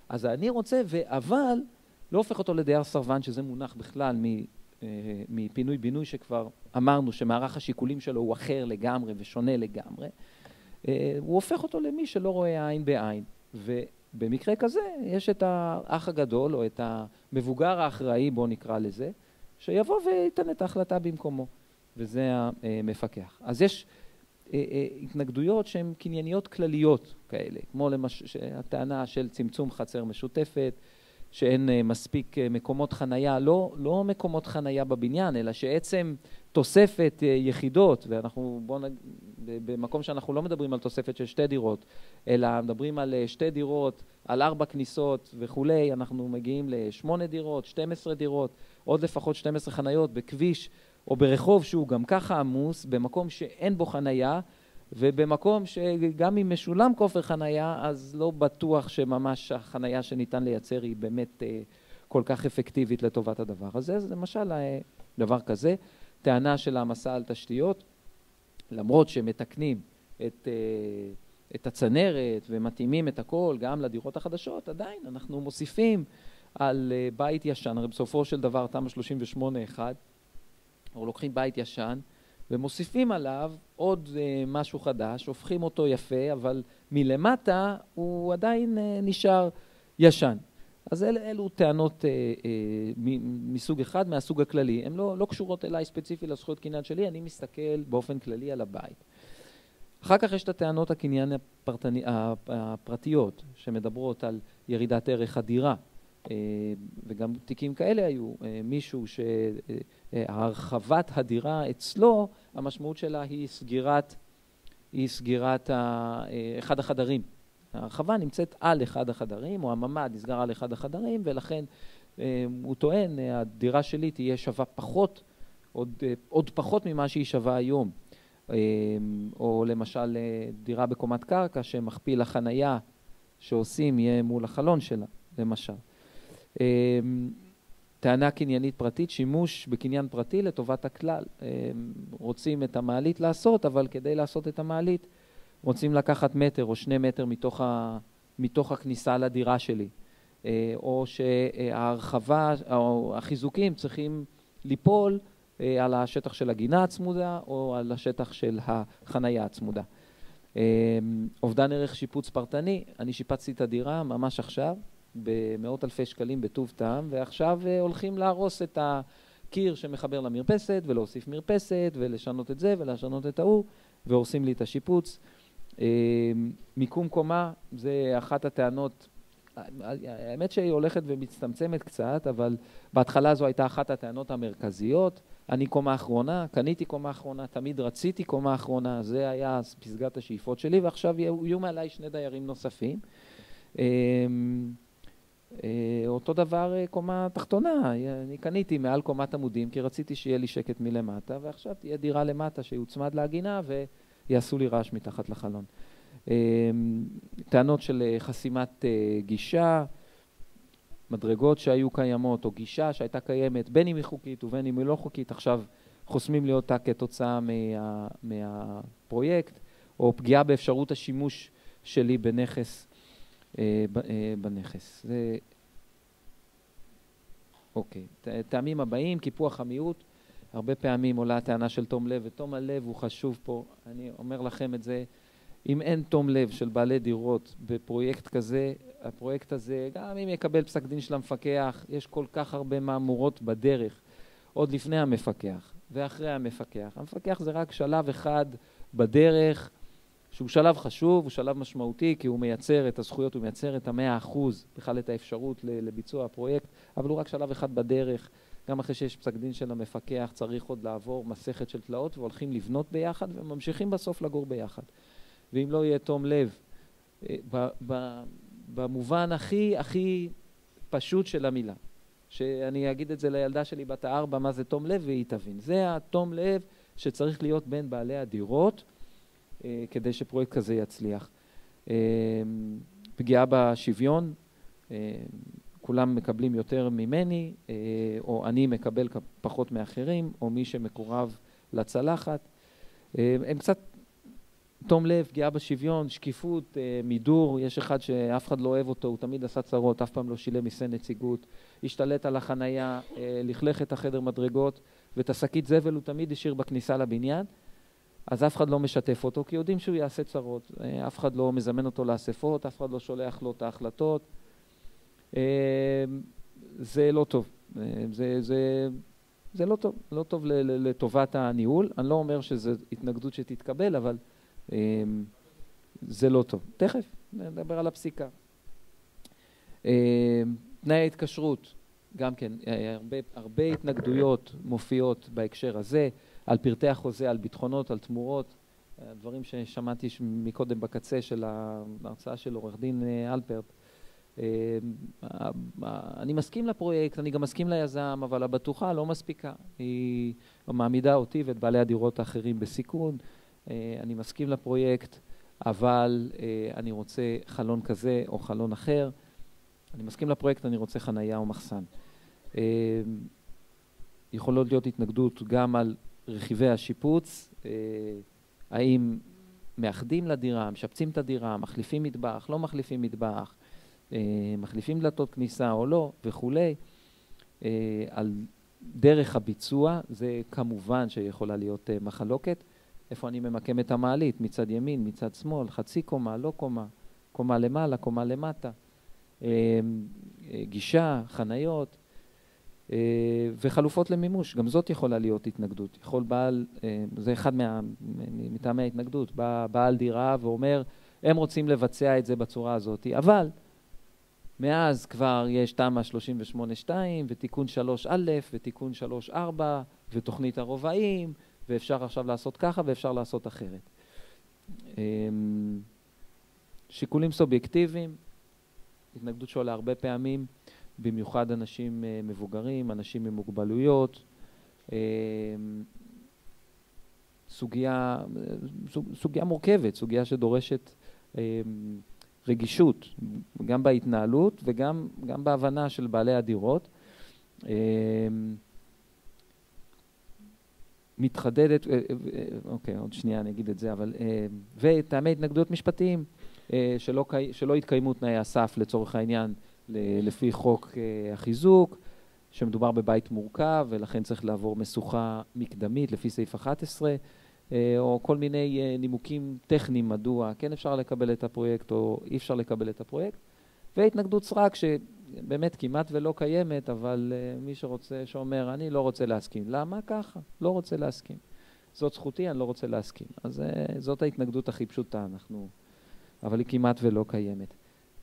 אז אני רוצה אבל לא הופך אותו לדייר סרבן, שזה מונח בכלל מפינוי-בינוי שכבר אמרנו שמערך השיקולים שלו הוא אחר לגמרי ושונה לגמרי. הוא הופך אותו למי שלא רואה עין בעין. ובמקרה כזה יש את האח הגדול או את המבוגר האחראי, בוא נקרא לזה, שיבוא וייתן את ההחלטה במקומו. וזה המפקח. אז יש התנגדויות שהן קנייניות כלליות כאלה, כמו הטענה של צמצום חצר משותפת, שאין מספיק מקומות חנייה, לא מקומות חנייה בבניין, אלא שעצם תוספת יחידות, ואנחנו במקום שאנחנו לא מדברים על תוספת של 2 דירות, אלא מדברים על 2 דירות, על 4 כניסות וכולי, אנחנו מגיעים ל8 דירות, 12 דירות, עוד לפחות 12 חניות בכביש או ברחוב שהוא גם ככה עמוס, במקום שאין בו חנייה, ובמקום שגם אם משולם כופר חנייה, אז לא בטוח שממש החנייה שניתן לייצר היא באמת כל כך אפקטיבית לטובת הדבר הזה. אז למשל דבר כזה, טענה של העמסה על תשתיות, למרות שמתקנים את הצנרת ומתאימים את הכל גם לדירות החדשות, עדיין אנחנו מוסיפים על בית ישן, הרי בסופו של דבר תמ"א 38/1, אנחנו לוקחים בית ישן ומוסיפים עליו עוד משהו חדש, הופכים אותו יפה, אבל מלמטה הוא עדיין נשאר ישן. אז אלו טענות מסוג אחד, מהסוג הכללי. הן לא קשורות אליי ספציפי לזכויות קניין שלי, אני מסתכל באופן כללי על הבית. אחר כך יש את הטענות הקניין הפרטיות, שמדברות על ירידת ערך הדירה. וגם תיקים כאלה היו, מישהו שהרחבת הדירה אצלו, המשמעות שלה היא סגירת אחד החדרים. הרחבה נמצאת על אחד החדרים, או הממ"ד נסגר על אחד החדרים, ולכן הוא טוען, הדירה שלי תהיה שווה פחות, עוד פחות ממה שהיא שווה היום. או למשל דירה בקומת קרקע שמכפיל החנייה שעושים יהיה מול החלון שלה, למשל. טענה קניינית פרטית, שימוש בקניין פרטי לטובת הכלל. רוצים את המעלית לעשות, אבל כדי לעשות את המעלית רוצים לקחת מטר או 2 מטר מתוך הכניסה לדירה שלי. או שההרחבה או החיזוקים צריכים ליפול על השטח של הגינה הצמודה או על השטח של החנייה הצמודה. אובדן ערך שיפוץ פרטני, אני שיפצתי את הדירה ממש עכשיו, במאות אלפי שקלים בטוב טעם, ועכשיו הולכים להרוס את הקיר שמחבר למרפסת, ולהוסיף מרפסת, ולשנות את זה, ולשנות את ההוא, והורסים לי את השיפוץ. מיקום קומה, זה אחת הטענות, האמת שהיא הולכת ומצטמצמת קצת, אבל בהתחלה זו הייתה אחת הטענות המרכזיות. אני קומה אחרונה, קניתי קומה אחרונה, תמיד רציתי קומה אחרונה, זה היה פסגת השאיפות שלי, ועכשיו יהיו מעליי 2 דיירים נוספים. אותו דבר קומה תחתונה, אני קניתי מעל קומת עמודים כי רציתי שיהיה לי שקט מלמטה, ועכשיו תהיה דירה למטה שיוצמד להגינה ויעשו לי רעש מתחת לחלון. טענות של חסימת גישה, מדרגות שהיו קיימות או גישה שהייתה קיימת בין אם היא חוקית ובין אם היא לא חוקית, עכשיו חוסמים לי אותה כתוצאה מהפרויקט, או פגיעה באפשרות השימוש שלי בנכס. אוקיי, טעמים הבאים, קיפוח המיעוט, הרבה פעמים עולה הטענה של תום לב, ותום הלב הוא חשוב פה, אני אומר לכם את זה, אם אין תום לב של בעלי דירות בפרויקט כזה, הפרויקט הזה, גם אם יקבל פסק דין של המפקח, יש כל כך הרבה מאמורות בדרך, עוד לפני המפקח ואחרי המפקח. המפקח זה רק שלב אחד בדרך, שהוא שלב חשוב, הוא שלב משמעותי, כי הוא מייצר את הזכויות, הוא מייצר את 100%, בכלל את האפשרות לביצוע הפרויקט, אבל הוא רק שלב אחד בדרך. גם אחרי שיש פסק דין של המפקח, צריך עוד לעבור מסכת של תלאות, והולכים לבנות ביחד, וממשיכים בסוף לגור ביחד. ואם לא יהיה תום לב, במובן הכי פשוט של המילה, שאני אגיד את זה לילדה שלי בת 4, מה זה תום לב, והיא תבין. זה התום לב שצריך להיות בין בעלי הדירות, כדי שפרויקט כזה יצליח. פגיעה בשוויון, כולם מקבלים יותר ממני, או אני מקבל פחות מאחרים, או מי שמקורב לצלחת. הם קצת תום לב, פגיעה בשוויון, שקיפות, מידור, יש אחד שאף אחד לא אוהב אותו, הוא תמיד עשה צרות, אף פעם לא שילם מיסי נציגות, השתלט על החנייה, לכלך את החדר מדרגות, ואת השקית זבל הוא תמיד השאיר בכניסה לבניין, אז אף אחד לא משתף אותו, כי יודעים שהוא יעשה צרות, אף אחד לא מזמן אותו לאספות, אף אחד לא שולח לו את ההחלטות, זה לא טוב, זה לא טוב, לא טוב לטובת הניהול, אני לא אומר שזו התנגדות שתתקבל, אבל זה לא טוב. תכף נדבר על הפסיקה. תנאי ההתקשרות, גם כן, הרבה התנגדויות מופיעות בהקשר הזה, על פרטי החוזה, על ביטחונות, על תמורות, דברים ששמעתי מקודם בקצה של ההרצאה של עורך דין אלפרט. אני מסכים לפרויקט, אני גם מסכים ליזם, אבל הבטוחה לא מספיקה. היא מעמידה אותי ואת בעלי הדירות האחרים בסיכון, אני מסכים לפרויקט, אבל אני רוצה חלון כזה או חלון אחר. אני מסכים לפרויקט, אני רוצה חנייה או מחסן. יכולות להיות התנגדות גם על רכיבי השיפוץ, האם מאחדים לדירה, משפצים את הדירה, מחליפים מטבח, לא מחליפים מטבח, מחליפים דלתות כניסה או לא וכולי. על דרך הביצוע, זה כמובן שיכולה להיות מחלוקת. איפה אני ממקם את המעלית, מצד ימין, מצד שמאל, חצי קומה, לא קומה, קומה למעלה, קומה למטה, גישה, חניות, וחלופות למימוש, גם זאת יכולה להיות התנגדות. יכול בעל, זה אחד מטעמי ההתנגדות, בעל דירה ואומר, הם רוצים לבצע את זה בצורה הזאת, אבל מאז כבר יש תמ"א 38-2 ותיקון 3א ותיקון 3-4 ותוכנית הרובעים, ואפשר עכשיו לעשות ככה ואפשר לעשות אחרת. שיקולים סובייקטיביים, התנגדות שעולה הרבה פעמים, במיוחד אנשים מבוגרים, אנשים עם מוגבלויות, סוגיה מורכבת, סוגיה שדורשת רגישות, גם בהתנהלות וגם בהבנה של בעלי הדירות. מתחדדת, אוקיי, עוד שנייה אני אגיד את זה, אבל, וטעמי התנגדות משפטיים, שלא יתקיימו תנאי הסף לצורך העניין, לפי חוק החיזוק, שמדובר בבית מורכב, ולכן צריך לעבור משוכה מקדמית לפי סעיף 11, או כל מיני נימוקים טכניים מדוע כן אפשר לקבל את הפרויקט או אי אפשר לקבל את הפרויקט, והתנגדות סרק שבאמת כמעט ולא קיימת, אבל מי שרוצה, שאומר, אני לא רוצה להסכים. למה ככה? לא רוצה להסכים. זאת זכותי, אני לא רוצה להסכים. אז זאת ההתנגדות הכי פשוטה, אבל היא כמעט ולא קיימת.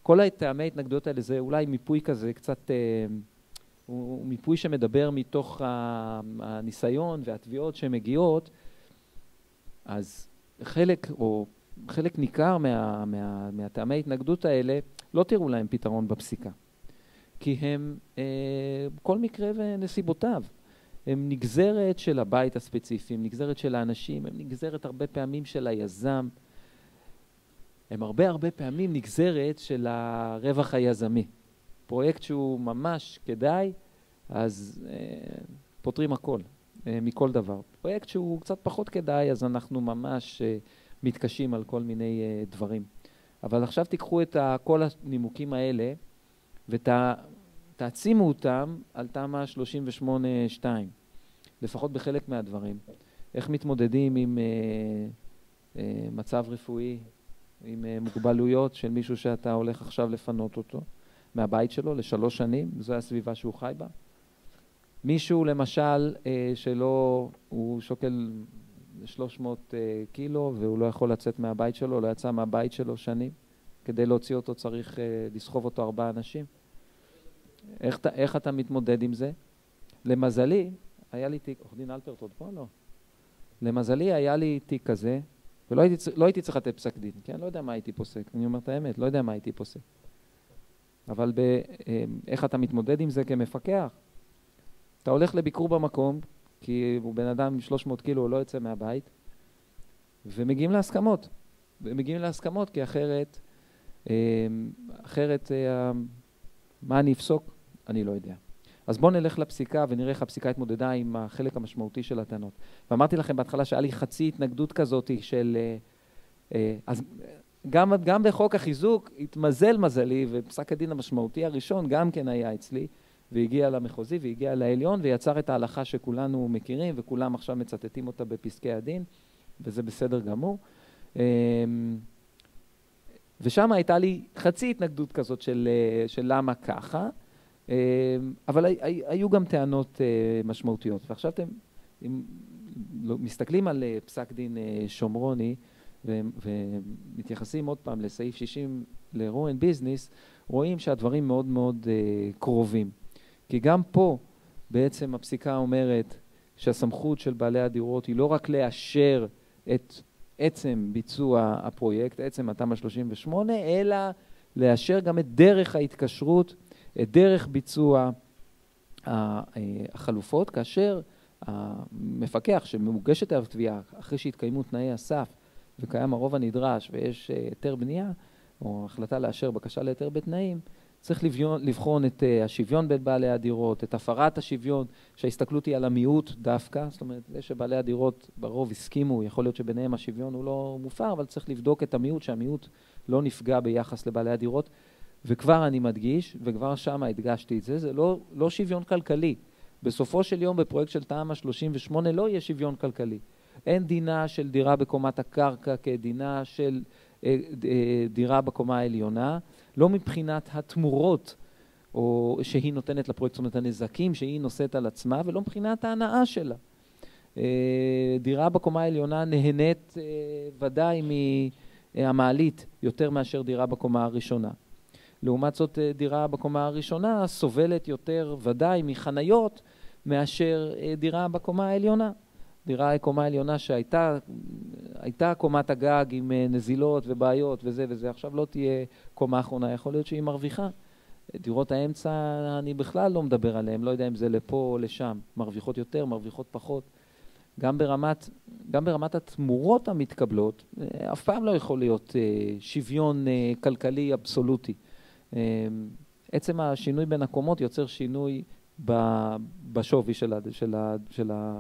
כל הטעמי ההתנגדויות האלה זה אולי מיפוי כזה קצת, הוא מיפוי שמדבר מתוך הניסיון והתביעות שמגיעות, אז חלק ניכר מהטעמי התנגדות האלה, לא תראו להם פתרון בפסיקה. כי הם, כל מקרה ונסיבותיו, הם נגזרת של הבית הספציפי, הם נגזרת של האנשים, הם נגזרת הרבה פעמים של היזם, הם הרבה פעמים נגזרת של הרווח היזמי. פרויקט שהוא ממש כדאי, אז פותרים הכל. מכל דבר. פרויקט שהוא קצת פחות כדאי, אז אנחנו ממש מתקשים על כל מיני דברים. אבל עכשיו תיקחו את כל הנימוקים האלה, ותעצימו אותם על תמ"א 38-2, לפחות בחלק מהדברים. איך מתמודדים עם מצב רפואי, עם מוגבלויות של מישהו שאתה הולך עכשיו לפנות אותו, מהבית שלו ל3 שנים, זו הסביבה שהוא חי בה. מישהו למשל שלא, הוא שוקל 300 קילו והוא לא יכול לצאת מהבית שלו, לא יצא מהבית שלו שנים, כדי להוציא אותו צריך לסחוב אותו 4 אנשים. איך אתה מתמודד עם זה? למזלי, היה לי תיק, עורך דין אלפרט עוד פה? לא. למזלי היה לי תיק כזה, ולא הייתי צריך לתת פסק דין, כן? לא יודע מה הייתי פוסק, אני אומר את האמת, לא יודע מה הייתי פוסק. אבל איך אתה מתמודד עם זה כמפקח? אתה הולך לביקור במקום, כי הוא בן אדם עם 300 קילו, הוא לא יוצא מהבית, ומגיעים להסכמות. ומגיעים להסכמות, כי אחרת מה אני אפסוק? אני לא יודע. אז בואו נלך לפסיקה ונראה איך הפסיקה התמודדה עם החלק המשמעותי של הטענות. ואמרתי לכם בהתחלה שהיה לי חצי התנגדות כזאת של... אז גם בחוק החיזוק התמזל מזלי, ופסק הדין המשמעותי הראשון גם כן היה אצלי, והגיע למחוזי והגיע לעליון, ויצר את ההלכה שכולנו מכירים, וכולם עכשיו מצטטים אותה בפסקי הדין, וזה בסדר גמור. ושם הייתה לי חצי התנגדות כזאת של למה ככה, אבל היו גם טענות משמעותיות. ועכשיו אתם מסתכלים על פסק דין שומרוני, ומתייחסים עוד פעם לסעיף 60 לרואן ביזנס, רואים שהדברים מאוד מאוד קרובים. כי גם פה בעצם הפסיקה אומרת שהסמכות של בעלי הדירות היא לא רק לאשר את עצם ביצוע הפרויקט, עצם התמ"א 38, אלא לאשר גם את דרך ההתקשרות, את דרך ביצוע החלופות, כאשר המפקח שמוגשת אליו תביעה, אחרי שהתקיימו תנאי הסף וקיים הרוב הנדרש ויש היתר בנייה, או החלטה לאשר בקשה להיתר בתנאים, צריך לבחון את השוויון בין בעלי הדירות, את הפרת השוויון, שההסתכלות היא על המיעוט דווקא, זאת אומרת, זה שבעלי הדירות ברוב הסכימו, יכול להיות שביניהם השוויון הוא לא מופר, אבל צריך לבדוק את המיעוט, שהמיעוט לא נפגע ביחס לבעלי הדירות, וכבר אני מדגיש, וכבר שם הדגשתי את זה, זה לא שוויון כלכלי. בסופו של יום בפרויקט של תמ"א 38 לא יהיה שוויון כלכלי. אין דינה של דירה בקומת הקרקע כדינה של דירה בקומה העליונה, לא מבחינת התמורות או שהיא נותנת לפרויקט, זאת אומרת הנזקים שהיא נושאת על עצמה, ולא מבחינת ההנאה שלה. דירה בקומה העליונה נהנית ודאי מהמעלית יותר מאשר דירה בקומה הראשונה. לעומת זאת דירה בקומה הראשונה סובלת יותר ודאי מחניות מאשר דירה בקומה העליונה. דירה קומה עליונה שהייתה קומת הגג עם נזילות ובעיות וזה, עכשיו לא תהיה קומה אחרונה, יכול להיות שהיא מרוויחה. דירות האמצע אני בכלל לא מדבר עליהן, לא יודע אם זה לפה או לשם, מרוויחות יותר, מרוויחות פחות. גם ברמת התמורות המתקבלות, אף פעם לא יכול להיות שוויון כלכלי אבסולוטי. עצם השינוי בין הקומות יוצר שינוי בשווי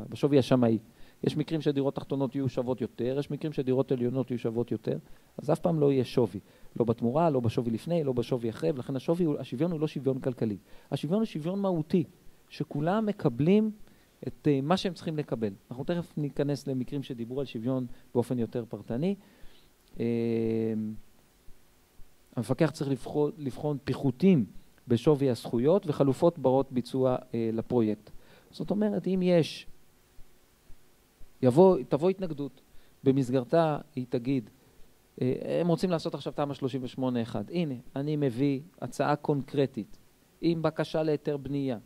בשווי השמאי. יש מקרים שדירות תחתונות יהיו שוות יותר, יש מקרים שדירות עליונות יהיו שוות יותר, אז אף פעם לא יהיה שווי. לא בתמורה, לא בשווי לפני, לא בשווי אחרי, ולכן השוויון הוא לא שוויון כלכלי. השוויון הוא שוויון מהותי, שכולם מקבלים את מה שהם צריכים לקבל. אנחנו תכף ניכנס למקרים שדיברו על שוויון באופן יותר פרטני. המפקח צריך לבחון פיחותים בשווי הזכויות וחלופות ברות ביצוע לפרויקט. זאת אומרת, אם יש, תבוא התנגדות, במסגרתה היא תגיד, הם רוצים לעשות עכשיו תמ"א 38-1. הנה, אני מביא הצעה קונקרטית, עם בקשה להיתר בנייה,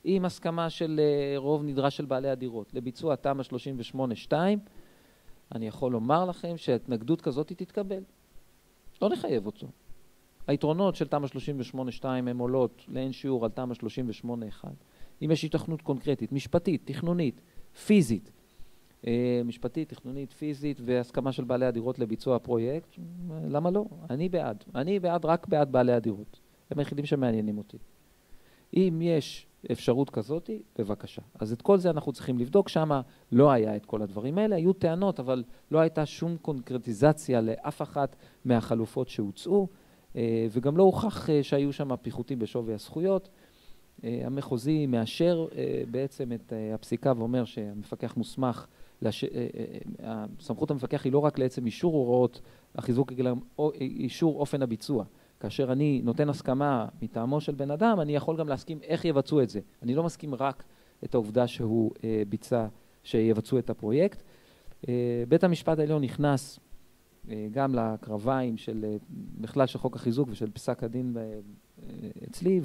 עם הסכמה של רוב נדרש של בעלי הדירות, לביצוע תמ"א 38-2, אני יכול לומר לכם שההתנגדות כזאת היא תתקבל. לא נחייב אותו. היתרונות של תמ"א 38-2 הם עולות לאין שיעור על תמ"א 38-1. אם יש התכנות קונקרטית, משפטית, תכנונית, פיזית, משפטית, תכנונית, פיזית, והסכמה של בעלי הדירות לביצוע הפרויקט, למה לא? אני בעד, רק בעד בעלי הדירות. הם היחידים שמעניינים אותי. אם יש אפשרות כזאת, בבקשה. אז את כל זה אנחנו צריכים לבדוק, שם לא היה את כל הדברים האלה, היו טענות, אבל לא הייתה שום קונקרטיזציה לאף אחת מהחלופות שהוצאו, וגם לא הוכח שהיו שם פיחותים בשווי הזכויות. המחוזי מאשר בעצם את הפסיקה ואומר שהמפקח מוסמך, סמכות המפקח היא לא רק לעצם אישור הוראות החיזוק, אלא אישור אופן הביצוע. כאשר אני נותן הסכמה מטעמו של בן אדם, אני יכול גם להסכים איך יבצעו את זה. אני לא מסכים רק את העובדה שהוא ביצע, שיבצעו את הפרויקט. בית המשפט העליון נכנס גם לקרביים של בכלל של חוק החיזוק ושל פסק הדין אצלי,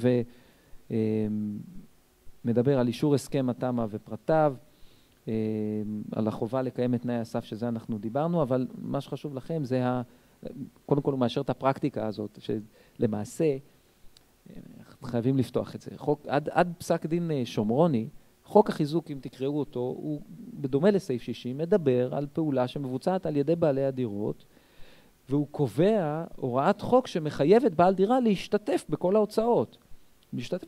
ומדבר על אישור הסכם התמ"א ופרטיו, על החובה לקיים את תנאי הסף, שזה אנחנו דיברנו, אבל מה שחשוב לכם זה קודם כל הוא מאשר את הפרקטיקה הזאת, שלמעשה חייבים לפתוח את זה. עד פסק דין שומרוני, חוק החיזוק, אם תקראו אותו, הוא בדומה לסעיף 60, מדבר על פעולה שמבוצעת על ידי בעלי הדירות, והוא קובע הוראת חוק שמחייבת בעל דירה להשתתף בכל ההוצאות.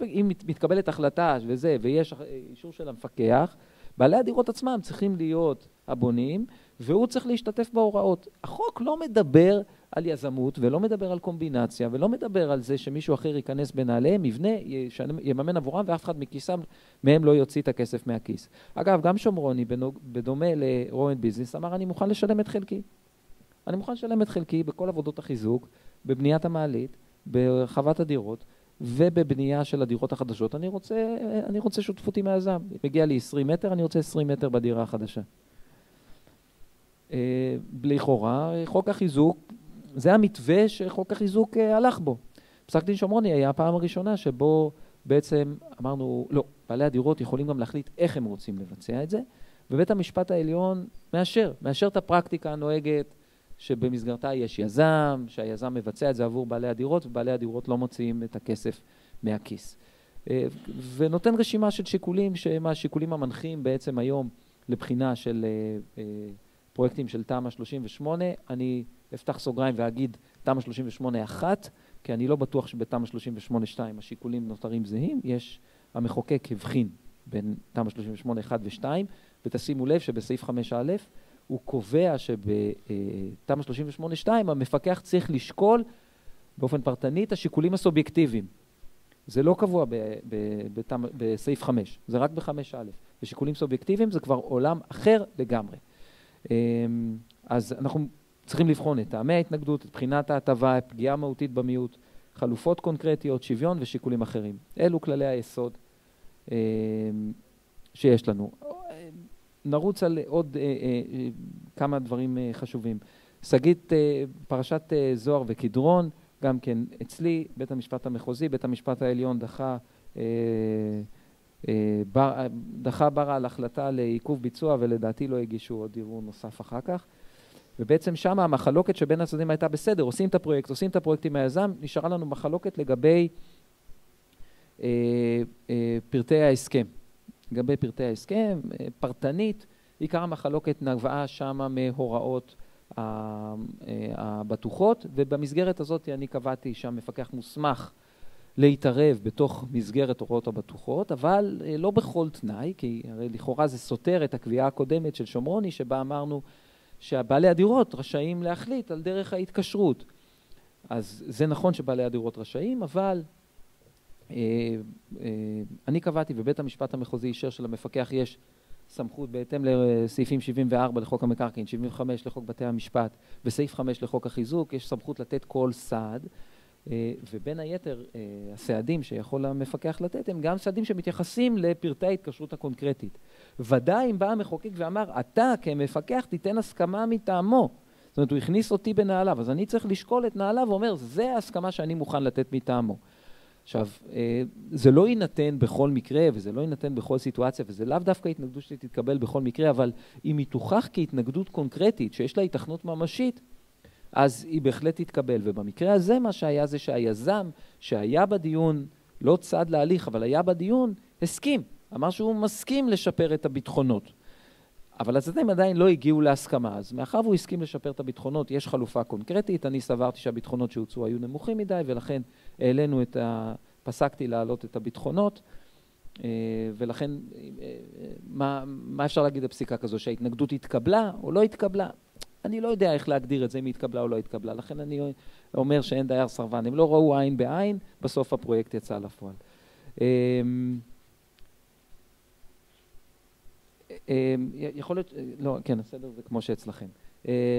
אם מתקבלת החלטה וזה, ויש אישור של המפקח, בעלי הדירות עצמם צריכים להיות הבונים, והוא צריך להשתתף בהוראות. החוק לא מדבר על יזמות, ולא מדבר על קומבינציה, ולא מדבר על זה שמישהו אחר ייכנס בנעליהם, מבנה, יממן עבורם, ואף אחד מכיסם, מהם לא יוציא את הכסף מהכיס. אגב, גם שומרוני, בדומה לרואן ביזנס, אמר, אני מוכן לשלם את חלקי. אני מוכן לשלם את חלקי בכל עבודות החיזוק, בבניית המעלית, ברחבת הדירות, ובבנייה של הדירות החדשות. אני רוצה שותפות עם היזם. מגיע לי 20 מטר, אני רוצה 20 מטר בדירה החדשה. לכאורה, חוק החיזוק, זה המתווה שחוק החיזוק הלך בו. פסק דין שומרוני היה הפעם הראשונה שבו בעצם אמרנו, לא, בעלי הדירות יכולים גם להחליט איך הם רוצים לבצע את זה, ובית המשפט העליון מאשר את הפרקטיקה הנוהגת, שבמסגרתה יש יזם, שהיזם מבצע את זה עבור בעלי הדירות, ובעלי הדירות לא מוציאים את הכסף מהכיס. ונותן רשימה של שיקולים, שהם השיקולים המנחים בעצם היום לבחינה של פרויקטים של תמ"א 38. אני אפתח סוגריים ואגיד תמ"א 38-1, כי אני לא בטוח שבתמ"א 38-2 השיקולים נותרים זהים. המחוקק הבחין בין תמ"א 38-1 ו-2, ותשימו לב שבסעיף 5א הוא קובע שבתמ"א 38-2 המפקח צריך לשקול באופן פרטני את השיקולים הסובייקטיביים. זה לא קבוע בסעיף 5, זה רק ב-5א. ושיקולים סובייקטיביים זה כבר עולם אחר לגמרי. אז אנחנו צריכים לבחון את טעמי ההתנגדות, את בחינת ההטבה, פגיעה מהותית במיעוט, חלופות קונקרטיות, שוויון ושיקולים אחרים. אלו כללי היסוד שיש לנו. נרוץ על עוד כמה דברים חשובים. שגית, פרשת זוהר וקדרון, גם כן אצלי, בית המשפט המחוזי, בית המשפט העליון דחה ברה על החלטה לעיכוב ביצוע, ולדעתי לא הגישו עוד ערעור נוסף אחר כך. ובעצם שם המחלוקת שבין הצדדים הייתה בסדר, עושים את הפרויקט, עושים את הפרויקט עם היזם, נשארה לנו מחלוקת לגבי פרטי ההסכם. לגבי פרטי ההסכם, פרטנית, עיקר המחלוקת נבעה שם מהוראות הבטוחות, ובמסגרת הזאת אני קבעתי שהמפקח מוסמך להתערב בתוך מסגרת הוראות הבטוחות, אבל לא בכל תנאי, כי הרי לכאורה זה סותר את הקביעה הקודמת של שומרוני, שבה אמרנו שהבעלי הדירות רשאים להחליט על דרך ההתקשרות. אז זה נכון שבעלי הדירות רשאים, אבל אני קבעתי, ובית המשפט המחוזי אישר שלמפקח יש סמכות בהתאם לסעיפים 74 לחוק המקרקעין, 75 לחוק בתי המשפט, וסעיף 5 לחוק החיזוק, יש סמכות לתת כל סעד, ובין היתר הסעדים שיכול המפקח לתת הם גם סעדים שמתייחסים לפרטי ההתקשרות הקונקרטית. ודאי אם בא המחוקק ואמר, אתה כמפקח תיתן הסכמה מטעמו, זאת אומרת הוא הכניס אותי בנעליו, אז אני צריך לשקול את נעליו ואומר, זה ההסכמה שאני מוכן לתת מטעמו. עכשיו, זה לא יינתן בכל מקרה, וזה לא יינתן בכל סיטואציה, וזה לאו דווקא התנגדות שתתקבל בכל מקרה, אבל אם היא תוכח כהתנגדות קונקרטית, שיש לה היתכנות ממשית, אז היא בהחלט תתקבל. ובמקרה הזה מה שהיה זה שהיזם שהיה בדיון, לא צד להליך, אבל היה בדיון, הסכים. אמר שהוא מסכים לשפר את הביטחונות. אבל הצדדים עדיין לא הגיעו להסכמה. אז מאחר והוא הסכים לשפר את הביטחונות, יש חלופה קונקרטית. אני סברתי שהביטחונות שהוצאו היו נמוכים מדי, ולכן העלינו פסקתי להעלות את הביטחונות. ולכן, מה אפשר להגיד בפסיקה כזו? שההתנגדות התקבלה או לא התקבלה? אני לא יודע איך להגדיר את זה, אם היא התקבלה או לא התקבלה. לכן אני אומר שאין דייר סרבן. הם לא ראו עין בעין, בסוף הפרויקט יצא לפועל. יכול להיות, לא, כן, הסדר זה כמו שאצלכם.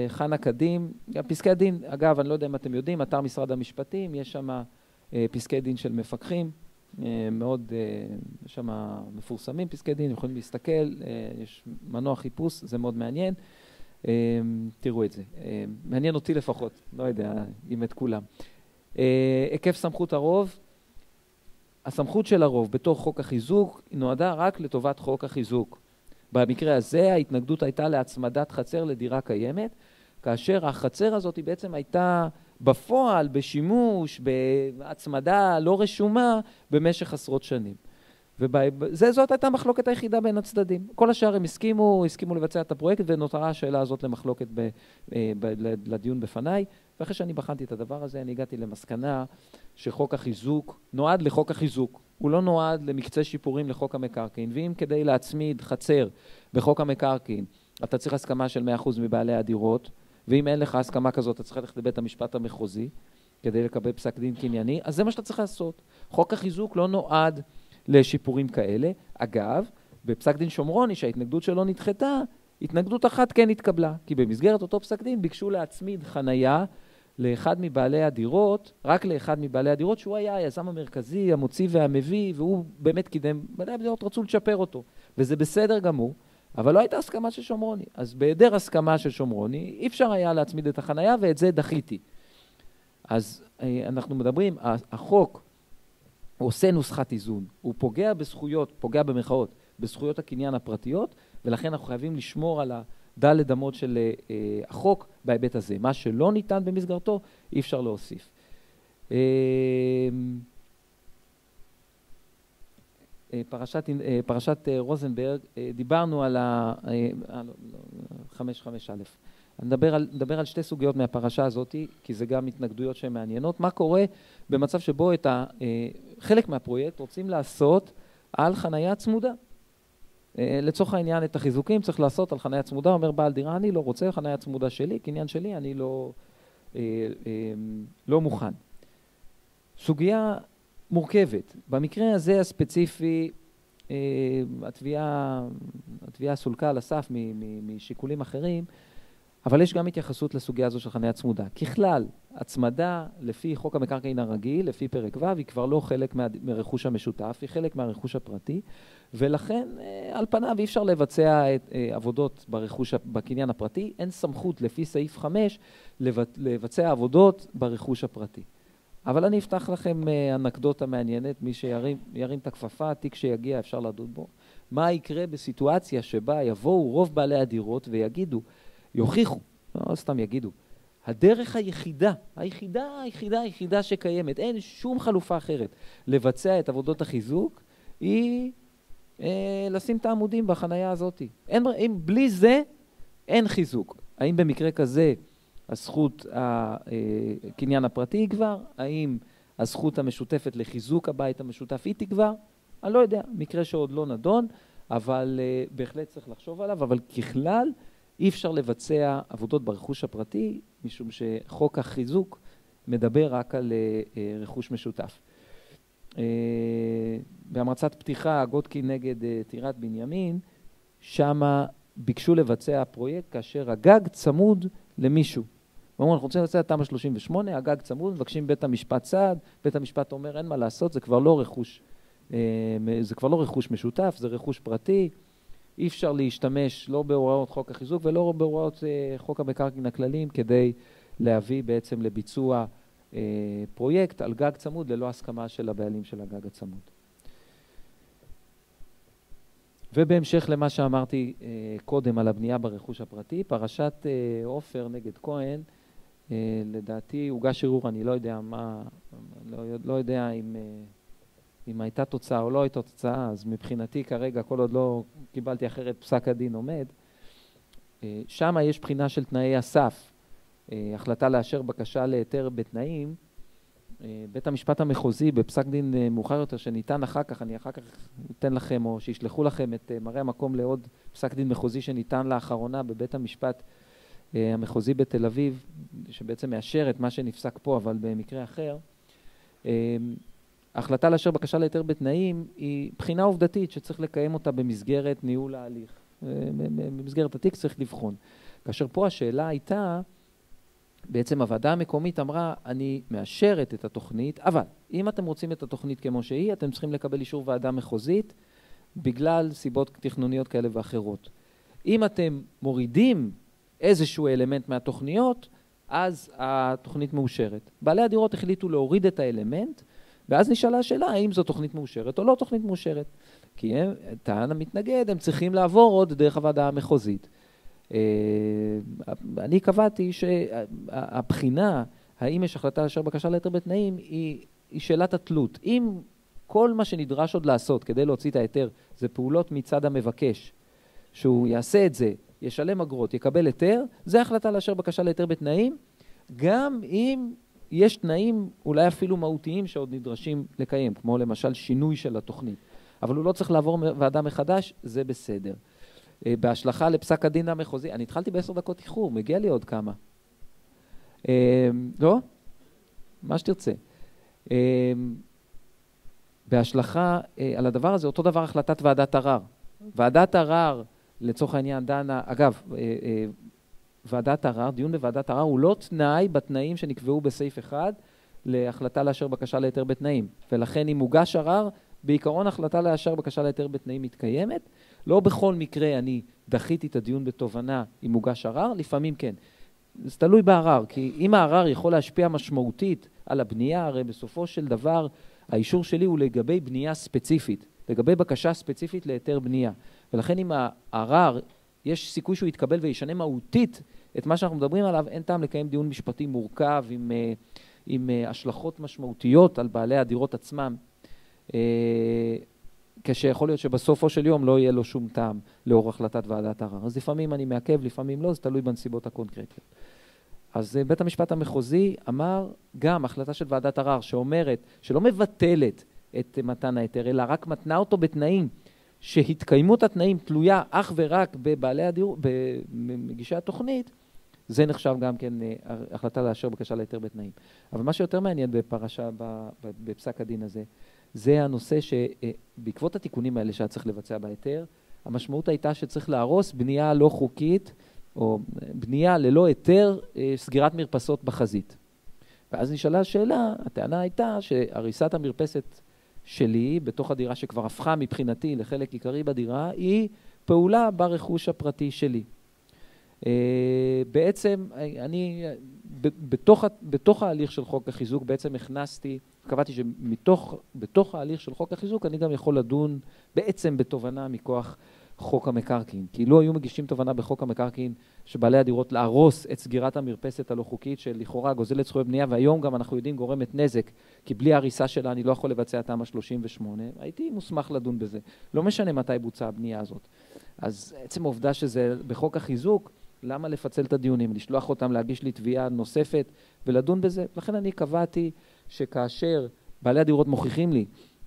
חנה קדים, פסקי הדין, אגב, אני לא יודע אם אתם יודעים, אתר משרד המשפטים, יש שם פסקי דין של מפקחים, מאוד, יש שם מפורסמים פסקי דין, יכולים להסתכל, יש מנוע חיפוש, זה מאוד מעניין. תראו את זה. מעניין אותי לפחות, לא יודע אם את כולם. היקף סמכות הרוב, הסמכות של הרוב בתוך חוק החיזוק נועדה רק לטובת חוק החיזוק. במקרה הזה ההתנגדות הייתה להצמדת חצר לדירה קיימת, כאשר החצר הזאת היא בעצם הייתה בפועל, בשימוש, בהצמדה לא רשומה במשך עשרות שנים. וזאת הייתה מחלוקת היחידה בין הצדדים. כל השאר הם הסכימו לבצע את הפרויקט, ונותרה השאלה הזאת למחלוקת לדיון בפניי. ואחרי שאני בחנתי את הדבר הזה, אני הגעתי למסקנה שחוק החיזוק נועד לחוק החיזוק. הוא לא נועד למקצה שיפורים לחוק המקרקעין, ואם כדי להצמיד חצר בחוק המקרקעין, אתה צריך הסכמה של 100% מבעלי הדירות, ואם אין לך הסכמה כזאת, אתה צריך ללכת לבית המשפט המחוזי, כדי לקבל פסק דין קנייני, אז זה מה שאתה צריך לעשות. חוק החיזוק לא נועד לשיפורים כאלה. אגב, בפסק דין שומרוני, שההתנגדות שלו נדחתה, התנגדות אחת כן התקבלה, כי במסגרת אותו פסק דין ביקשו להצמיד חנייה לאחד מבעלי הדירות, רק לאחד מבעלי הדירות, שהוא היה היזם המרכזי, המוציא והמביא, והוא באמת קידם, בעלי הדירות רצו לשפר אותו, וזה בסדר גמור, אבל לא הייתה הסכמה של שומרוני. אז בהיעדר הסכמה של שומרוני, אי אפשר היה להצמיד את החנייה, ואת זה דחיתי. אז אנחנו מדברים, החוק הוא עושה נוסחת איזון, הוא פוגע בזכויות, פוגע במרכאות, בזכויות הקניין הפרטיות, ולכן אנחנו חייבים לשמור על הדלת אמות של החוק בהיבט הזה. מה שלא ניתן במסגרתו, אי אפשר להוסיף. פרשת רוזנברג, דיברנו על 5.5 א'. נדבר על שתי סוגיות מהפרשה הזאת, כי זה גם התנגדויות שהן מעניינות. מה קורה במצב שבו חלק מהפרויקט רוצים לעשות על חנייה צמודה? לצורך העניין את החיזוקים צריך לעשות על חנייה צמודה, אומר בעל דירה, אני לא רוצה חנייה צמודה שלי, קניין שלי, אני לא מוכן. סוגיה מורכבת. במקרה הזה הספציפי, התביעה סולקה על הסף משיקולים אחרים, אבל יש גם התייחסות לסוגיה הזו של חניה צמודה. ככלל, הצמדה לפי חוק המקרקעין הרגיל, לפי פרק ו', היא כבר לא חלק מהרכוש המשותף, היא חלק מהרכוש הפרטי, ולכן על פניו אי אפשר לבצע עבודות בקניין הפרטי, אין סמכות לפי סעיף 5 לבצע עבודות ברכוש הפרטי. אבל אני אפתח לכם אנקדוטה מעניינת, מי שירים את הכפפה, תיק שיגיע אפשר לדון בו. מה יקרה בסיטואציה שבה יבואו רוב בעלי הדירות ויגידו, יוכיחו, לא סתם יגידו, הדרך היחידה שקיימת, אין שום חלופה אחרת לבצע את עבודות החיזוק, היא לשים את העמודים בחנייה הזאת. בלי זה אין חיזוק. האם במקרה כזה הזכות הקניין הפרטי יגבר? האם הזכות המשותפת לחיזוק הבית המשותף היא תגבר? אני לא יודע, מקרה שעוד לא נדון, אבל בהחלט צריך לחשוב עליו, אבל ככלל אי אפשר לבצע עבודות ברכוש הפרטי, משום שחוק החיזוק מדבר רק על רכוש משותף. בהמרצת פתיחה, גודקין נגד טירת בנימין, שמה ביקשו לבצע פרויקט כאשר הגג צמוד למישהו. ואומרים, אנחנו רוצים לבצע תמ"א 38, הגג צמוד, מבקשים בית המשפט צעד, בית המשפט אומר, אין מה לעשות, זה כבר לא רכוש משותף, זה רכוש פרטי, אי אפשר להשתמש לא בהוראות חוק החיזוק ולא בהוראות חוק המקרקעין הכלליים כדי להביא בעצם לביצוע פרויקט על גג צמוד ללא הסכמה של הבעלים של הגג הצמוד. ובהמשך למה שאמרתי קודם על הבנייה ברכוש הפרטי, פרשת עופר נגד כהן, לדעתי הוגש ערעור, אני לא יודע מה, לא יודע אם הייתה תוצאה או לא הייתה תוצאה, אז מבחינתי כרגע כל עוד לא קיבלתי אחרת פסק הדין עומד. שם יש בחינה של תנאי הסף, החלטה לאשר בקשה להיתר בתנאים. בית המשפט המחוזי בפסק דין מאוחר יותר שניתן אחר כך, אני אחר כך אתן לכם או שישלחו לכם את מראה המקום לעוד פסק דין מחוזי שניתן לאחרונה בבית המשפט המחוזי בתל אביב, שבעצם מאשר את מה שנפסק פה, אבל במקרה אחר. ההחלטה לאשר בקשה להיתר בתנאים היא בחינה עובדתית שצריך לקיים אותה במסגרת ניהול ההליך. במסגרת התיק צריך לבחון. כאשר פה השאלה הייתה, בעצם הוועדה המקומית אמרה, אני מאשרת את התוכנית, אבל אם אתם רוצים את התוכנית כמו שהיא, אתם צריכים לקבל אישור ועדה מחוזית, בגלל סיבות תכנוניות כאלה ואחרות. אם אתם מורידים איזשהו אלמנט מהתוכניות, אז התוכנית מאושרת. בעלי הדירות החליטו להוריד את האלמנט, ואז נשאלה השאלה, האם זו תוכנית מאושרת או לא תוכנית מאושרת. כי טען המתנגד, הם צריכים לעבור עוד דרך הוועדה המחוזית. אני קבעתי שהבחינה, האם יש החלטה לאשר בקשה להיתר בתנאים, היא שאלת התלות. אם כל מה שנדרש עוד לעשות כדי להוציא את ההיתר, זה פעולות מצד המבקש, שהוא יעשה את זה, ישלם אגרות, יקבל היתר, זה החלטה לאשר בקשה להיתר בתנאים, גם אם יש תנאים אולי אפילו מהותיים שעוד נדרשים לקיים, כמו למשל שינוי של התוכנית. אבל הוא לא צריך לעבור ועדה מחדש, זה בסדר. בהשלכה לפסק הדין המחוזי, אני התחלתי ב10 דקות איחור, מגיע לי עוד כמה. לא? מה שתרצה. בהשלכה על הדבר הזה, אותו דבר החלטת ועדת ערר. ועדת ערר, לצורך העניין דנה, אגב, ועדת ערר, דיון בוועדת ערר הוא לא תנאי בתנאים שנקבעו בסעיף 1 להחלטה לאשר בקשה להיתר בתנאים. ולכן אם הוגש ערר, בעיקרון החלטה לאשר בקשה להיתר בתנאים מתקיימת. לא בכל מקרה אני דחיתי את הדיון בתובנה אם הוגש ערר, לפעמים כן. זה תלוי בערר, כי אם הערר יכול להשפיע משמעותית על הבנייה, הרי בסופו של דבר האישור שלי הוא לגבי בנייה ספציפית, לגבי בקשה ספציפית להיתר בנייה. ולכן אם הערר, יש סיכוי שהוא יתקבל וישנה מהותית את מה שאנחנו מדברים עליו, אין טעם לקיים דיון משפטי מורכב עם השלכות משמעותיות על בעלי הדירות עצמם. כשיכול להיות שבסופו של יום לא יהיה לו שום טעם לאור החלטת ועדת ערר. אז לפעמים אני מעכב, לפעמים לא, זה תלוי בנסיבות הקונקרטיות. אז בית המשפט המחוזי אמר גם החלטה של ועדת ערר שאומרת, שלא מבטלת את מתן ההיתר, אלא רק מתנה אותו בתנאים, שהתקיימות התנאים תלויה אך ורק בבעלי הדיור, במגישי התוכנית, זה נחשב גם כן החלטה לאשר בקשה להיתר בתנאים. אבל מה שיותר מעניין בפרשה, בפסק הדין הזה, זה הנושא שבעקבות התיקונים האלה שהיה צריך לבצע בהיתר, המשמעות הייתה שצריך להרוס בנייה לא חוקית, או בנייה ללא היתר, סגירת מרפסות בחזית. ואז נשאלה השאלה, הטענה הייתה שהריסת המרפסת שלי, בתוך הדירה שכבר הפכה מבחינתי לחלק עיקרי בדירה, היא פעולה ברכוש הפרטי שלי. בעצם אני, בתוך ההליך של חוק החיזוק, בעצם הכנסתי, קבעתי שבתוך ההליך של חוק החיזוק, אני גם יכול לדון בעצם בתובנה מכוח חוק המקרקעין. כי לא היו מגישים תובנה בחוק המקרקעין שבעלי הדירות להרוס את סגירת המרפסת הלא חוקית שלכאורה גוזלת זכויות בנייה, והיום גם אנחנו יודעים גורמת נזק, כי בלי הריסה שלה אני לא יכול לבצע תמ"א 38, הייתי מוסמך לדון בזה. לא משנה מתי בוצעה הבנייה הזאת. אז עצם העובדה שזה בחוק החיזוק, למה לפצל את הדיונים? לשלוח אותם להגיש לי תביעה נוספת ולדון בזה? לכן אני קבעתי שכאשר בעלי הדירות מוכיחים לי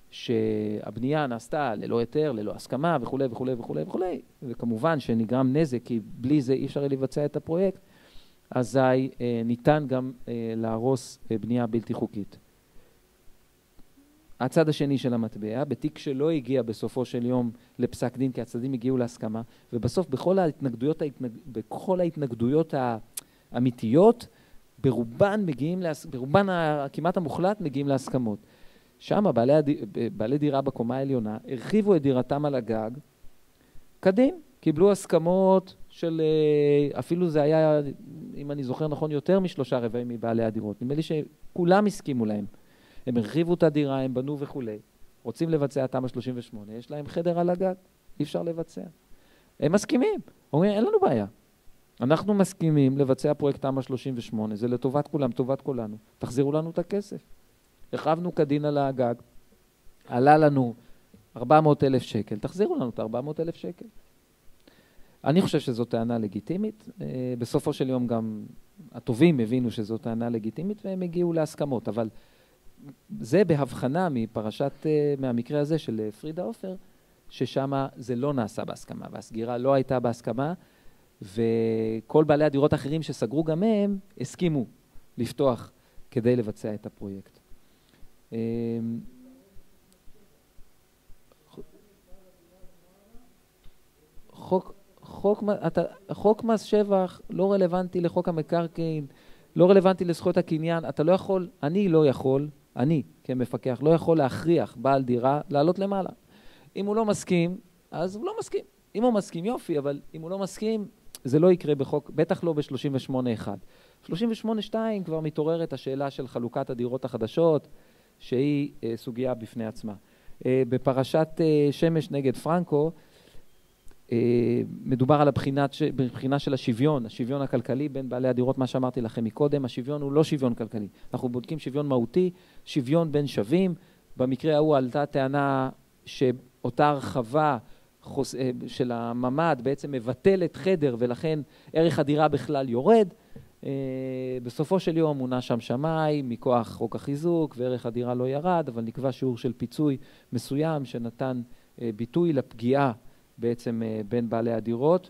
שהבנייה נעשתה ללא היתר, ללא הסכמה וכו' וכו' וכו' וכו', וכמובן שנגרם נזק, כי בלי זה אי אפשר לבצע את הפרויקט, אזי ניתן גם להרוס בנייה בלתי חוקית. הצד השני של המטבע, בתיק שלא הגיע בסופו של יום לפסק דין, כי הצדדים הגיעו להסכמה, ובסוף בכל ההתנגדויות האמיתיות, ברובן כמעט המוחלט מגיעים להסכמות. שם בעלי דירה בקומה העליונה הרחיבו את דירתם על הגג, קדים, קיבלו הסכמות של, אפילו זה היה, אם אני זוכר נכון, יותר מ3/4 מבעלי הדירות. נדמה לי שכולם הסכימו להם. הם הרחיבו את הדירה, הם בנו וכו'. רוצים לבצע תמ"א 38, יש להם חדר על הגג, אי אפשר לבצע. הם מסכימים, אומרים, אין לנו בעיה. אנחנו מסכימים לבצע פרויקט תמ"א 38, זה לטובת כולם, טובת כולנו. תחזירו לנו את הכסף. הרחבנו כדין על הגג, עלה לנו 400,000 שקל, תחזירו לנו את 400,000 שקל. אני חושב שזו טענה לגיטימית, בסופו של יום גם הטובים הבינו שזו טענה לגיטימית והם הגיעו להסכמות, אבל זה בהבחנה מהמקרה הזה של פרידה עופר, ששם זה לא נעשה בהסכמה, והסגירה לא הייתה בהסכמה, וכל בעלי הדירות האחרים שסגרו גם הם, הסכימו לפתוח כדי לבצע את הפרויקט. חוק מס שבח לא רלוונטי לחוק המקרקעין, לא רלוונטי לזכויות הקניין, אתה לא יכול, אני כמפקח לא יכול להכריח בעל דירה לעלות למעלה. אם הוא לא מסכים, אז הוא לא מסכים. אם הוא מסכים יופי, אבל אם הוא לא מסכים, זה לא יקרה בחוק, בטח לא ב-38(1). 38(2) כבר מתעוררת השאלה של חלוקת הדירות החדשות, שהיא סוגיה בפני עצמה. בפרשת שמש נגד פרנקו, מדובר על הבחינה של השוויון הכלכלי בין בעלי הדירות, מה שאמרתי לכם מקודם, השוויון הוא לא שוויון כלכלי. אנחנו בודקים שוויון מהותי, שוויון בין שווים. במקרה ההוא עלתה טענה שאותה הרחבה של הממד בעצם מבטלת חדר, ולכן ערך הדירה בכלל יורד. בסופו של יום מונה שם שמאי מכוח חוק החיזוק, וערך הדירה לא ירד, אבל נקבע שיעור של פיצוי מסוים שנתן ביטוי לפגיעה בעצם בין בעלי הדירות.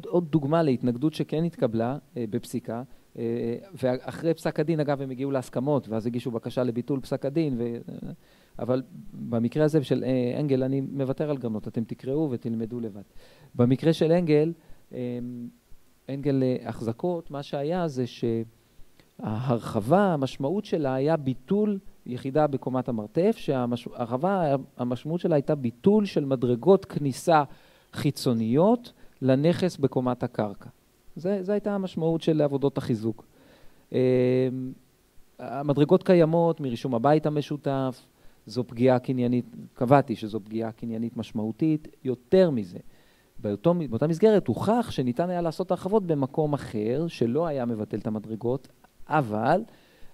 עוד דוגמה להתנגדות שכן התקבלה בפסיקה, ואחרי פסק הדין, אגב, הם הגיעו להסכמות, ואז הגישו בקשה לביטול פסק הדין, אבל במקרה הזה של אנגל, אני מוותר על גרנות, אתם תקראו ותלמדו לבד. במקרה של אנגל החזקות, מה שהיה זה שההרחבה, המשמעות שלה היה ביטול יחידה בקומת המרתף, שההרחבה, המשמעות שלה הייתה ביטול של מדרגות כניסה חיצוניות לנכס בקומת הקרקע. זו הייתה המשמעות של עבודות החיזוק. המדרגות קיימות מרישום הבית המשותף, זו פגיעה קניינית, קבעתי שזו פגיעה קניינית משמעותית, יותר מזה. באותה מסגרת הוכח שניתן היה לעשות הרחבות במקום אחר, שלא היה מבטל את המדרגות, אבל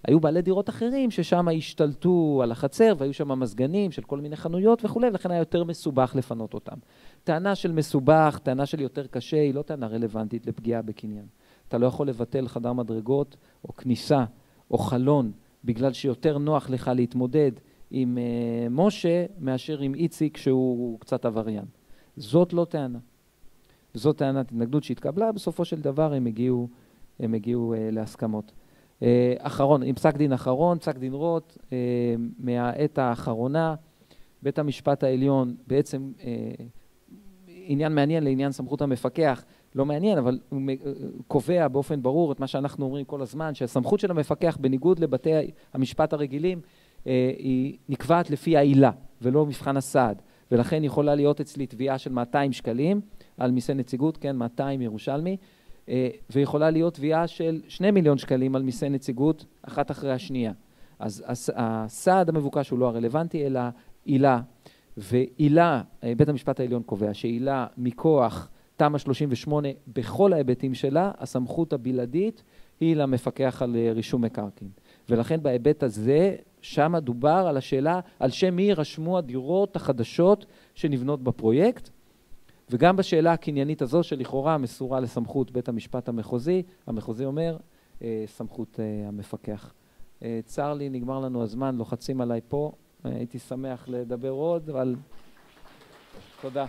היו בעלי דירות אחרים ששם השתלטו על החצר, והיו שם מזגנים של כל מיני חנויות וכו', ולכן היה יותר מסובך לפנות אותם. טענה של מסובך, טענה של יותר קשה, היא לא טענה רלוונטית לפגיעה בקניין. אתה לא יכול לבטל חדר מדרגות או כניסה או חלון, בגלל שיותר נוח לך להתמודד עם משה מאשר עם איציק שהוא קצת עבריין. זאת לא טענה. זאת טענת התנגדות שהתקבלה, בסופו של דבר הם הגיעו להסכמות. אחרון, עם פסק דין אחרון, פסק דין רוט, מהעת האחרונה, בית המשפט העליון בעצם עניין מעניין לעניין סמכות המפקח, לא מעניין, אבל הוא קובע באופן ברור את מה שאנחנו אומרים כל הזמן, שהסמכות של המפקח בניגוד לבתי המשפט הרגילים, היא נקבעת לפי העילה ולא מבחן הסעד, ולכן יכולה להיות אצלי תביעה של 200 שקלים על מיסי נציגות, כן, 200 ירושלמי, ויכולה להיות תביעה של 2 מיליון שקלים על מיסי נציגות, אחת אחרי השנייה. אז הסעד המבוקש הוא לא הרלוונטי, אלא עילה, ועילה, בית המשפט העליון קובע שעילה מכוח תמ"א 38 בכל ההיבטים שלה, הסמכות הבלעדית היא למפקח על רישום מקרקעין. ולכן בהיבט הזה, שם דובר על השאלה על שם מי ירשמו הדירות החדשות שנבנות בפרויקט, וגם בשאלה הקניינית הזו שלכאורה מסורה לסמכות בית המשפט המחוזי, המחוזי אומר סמכות המפקח. צר לי, נגמר לנו הזמן, לוחצים עליי פה, הייתי שמח לדבר עוד, אבל תודה.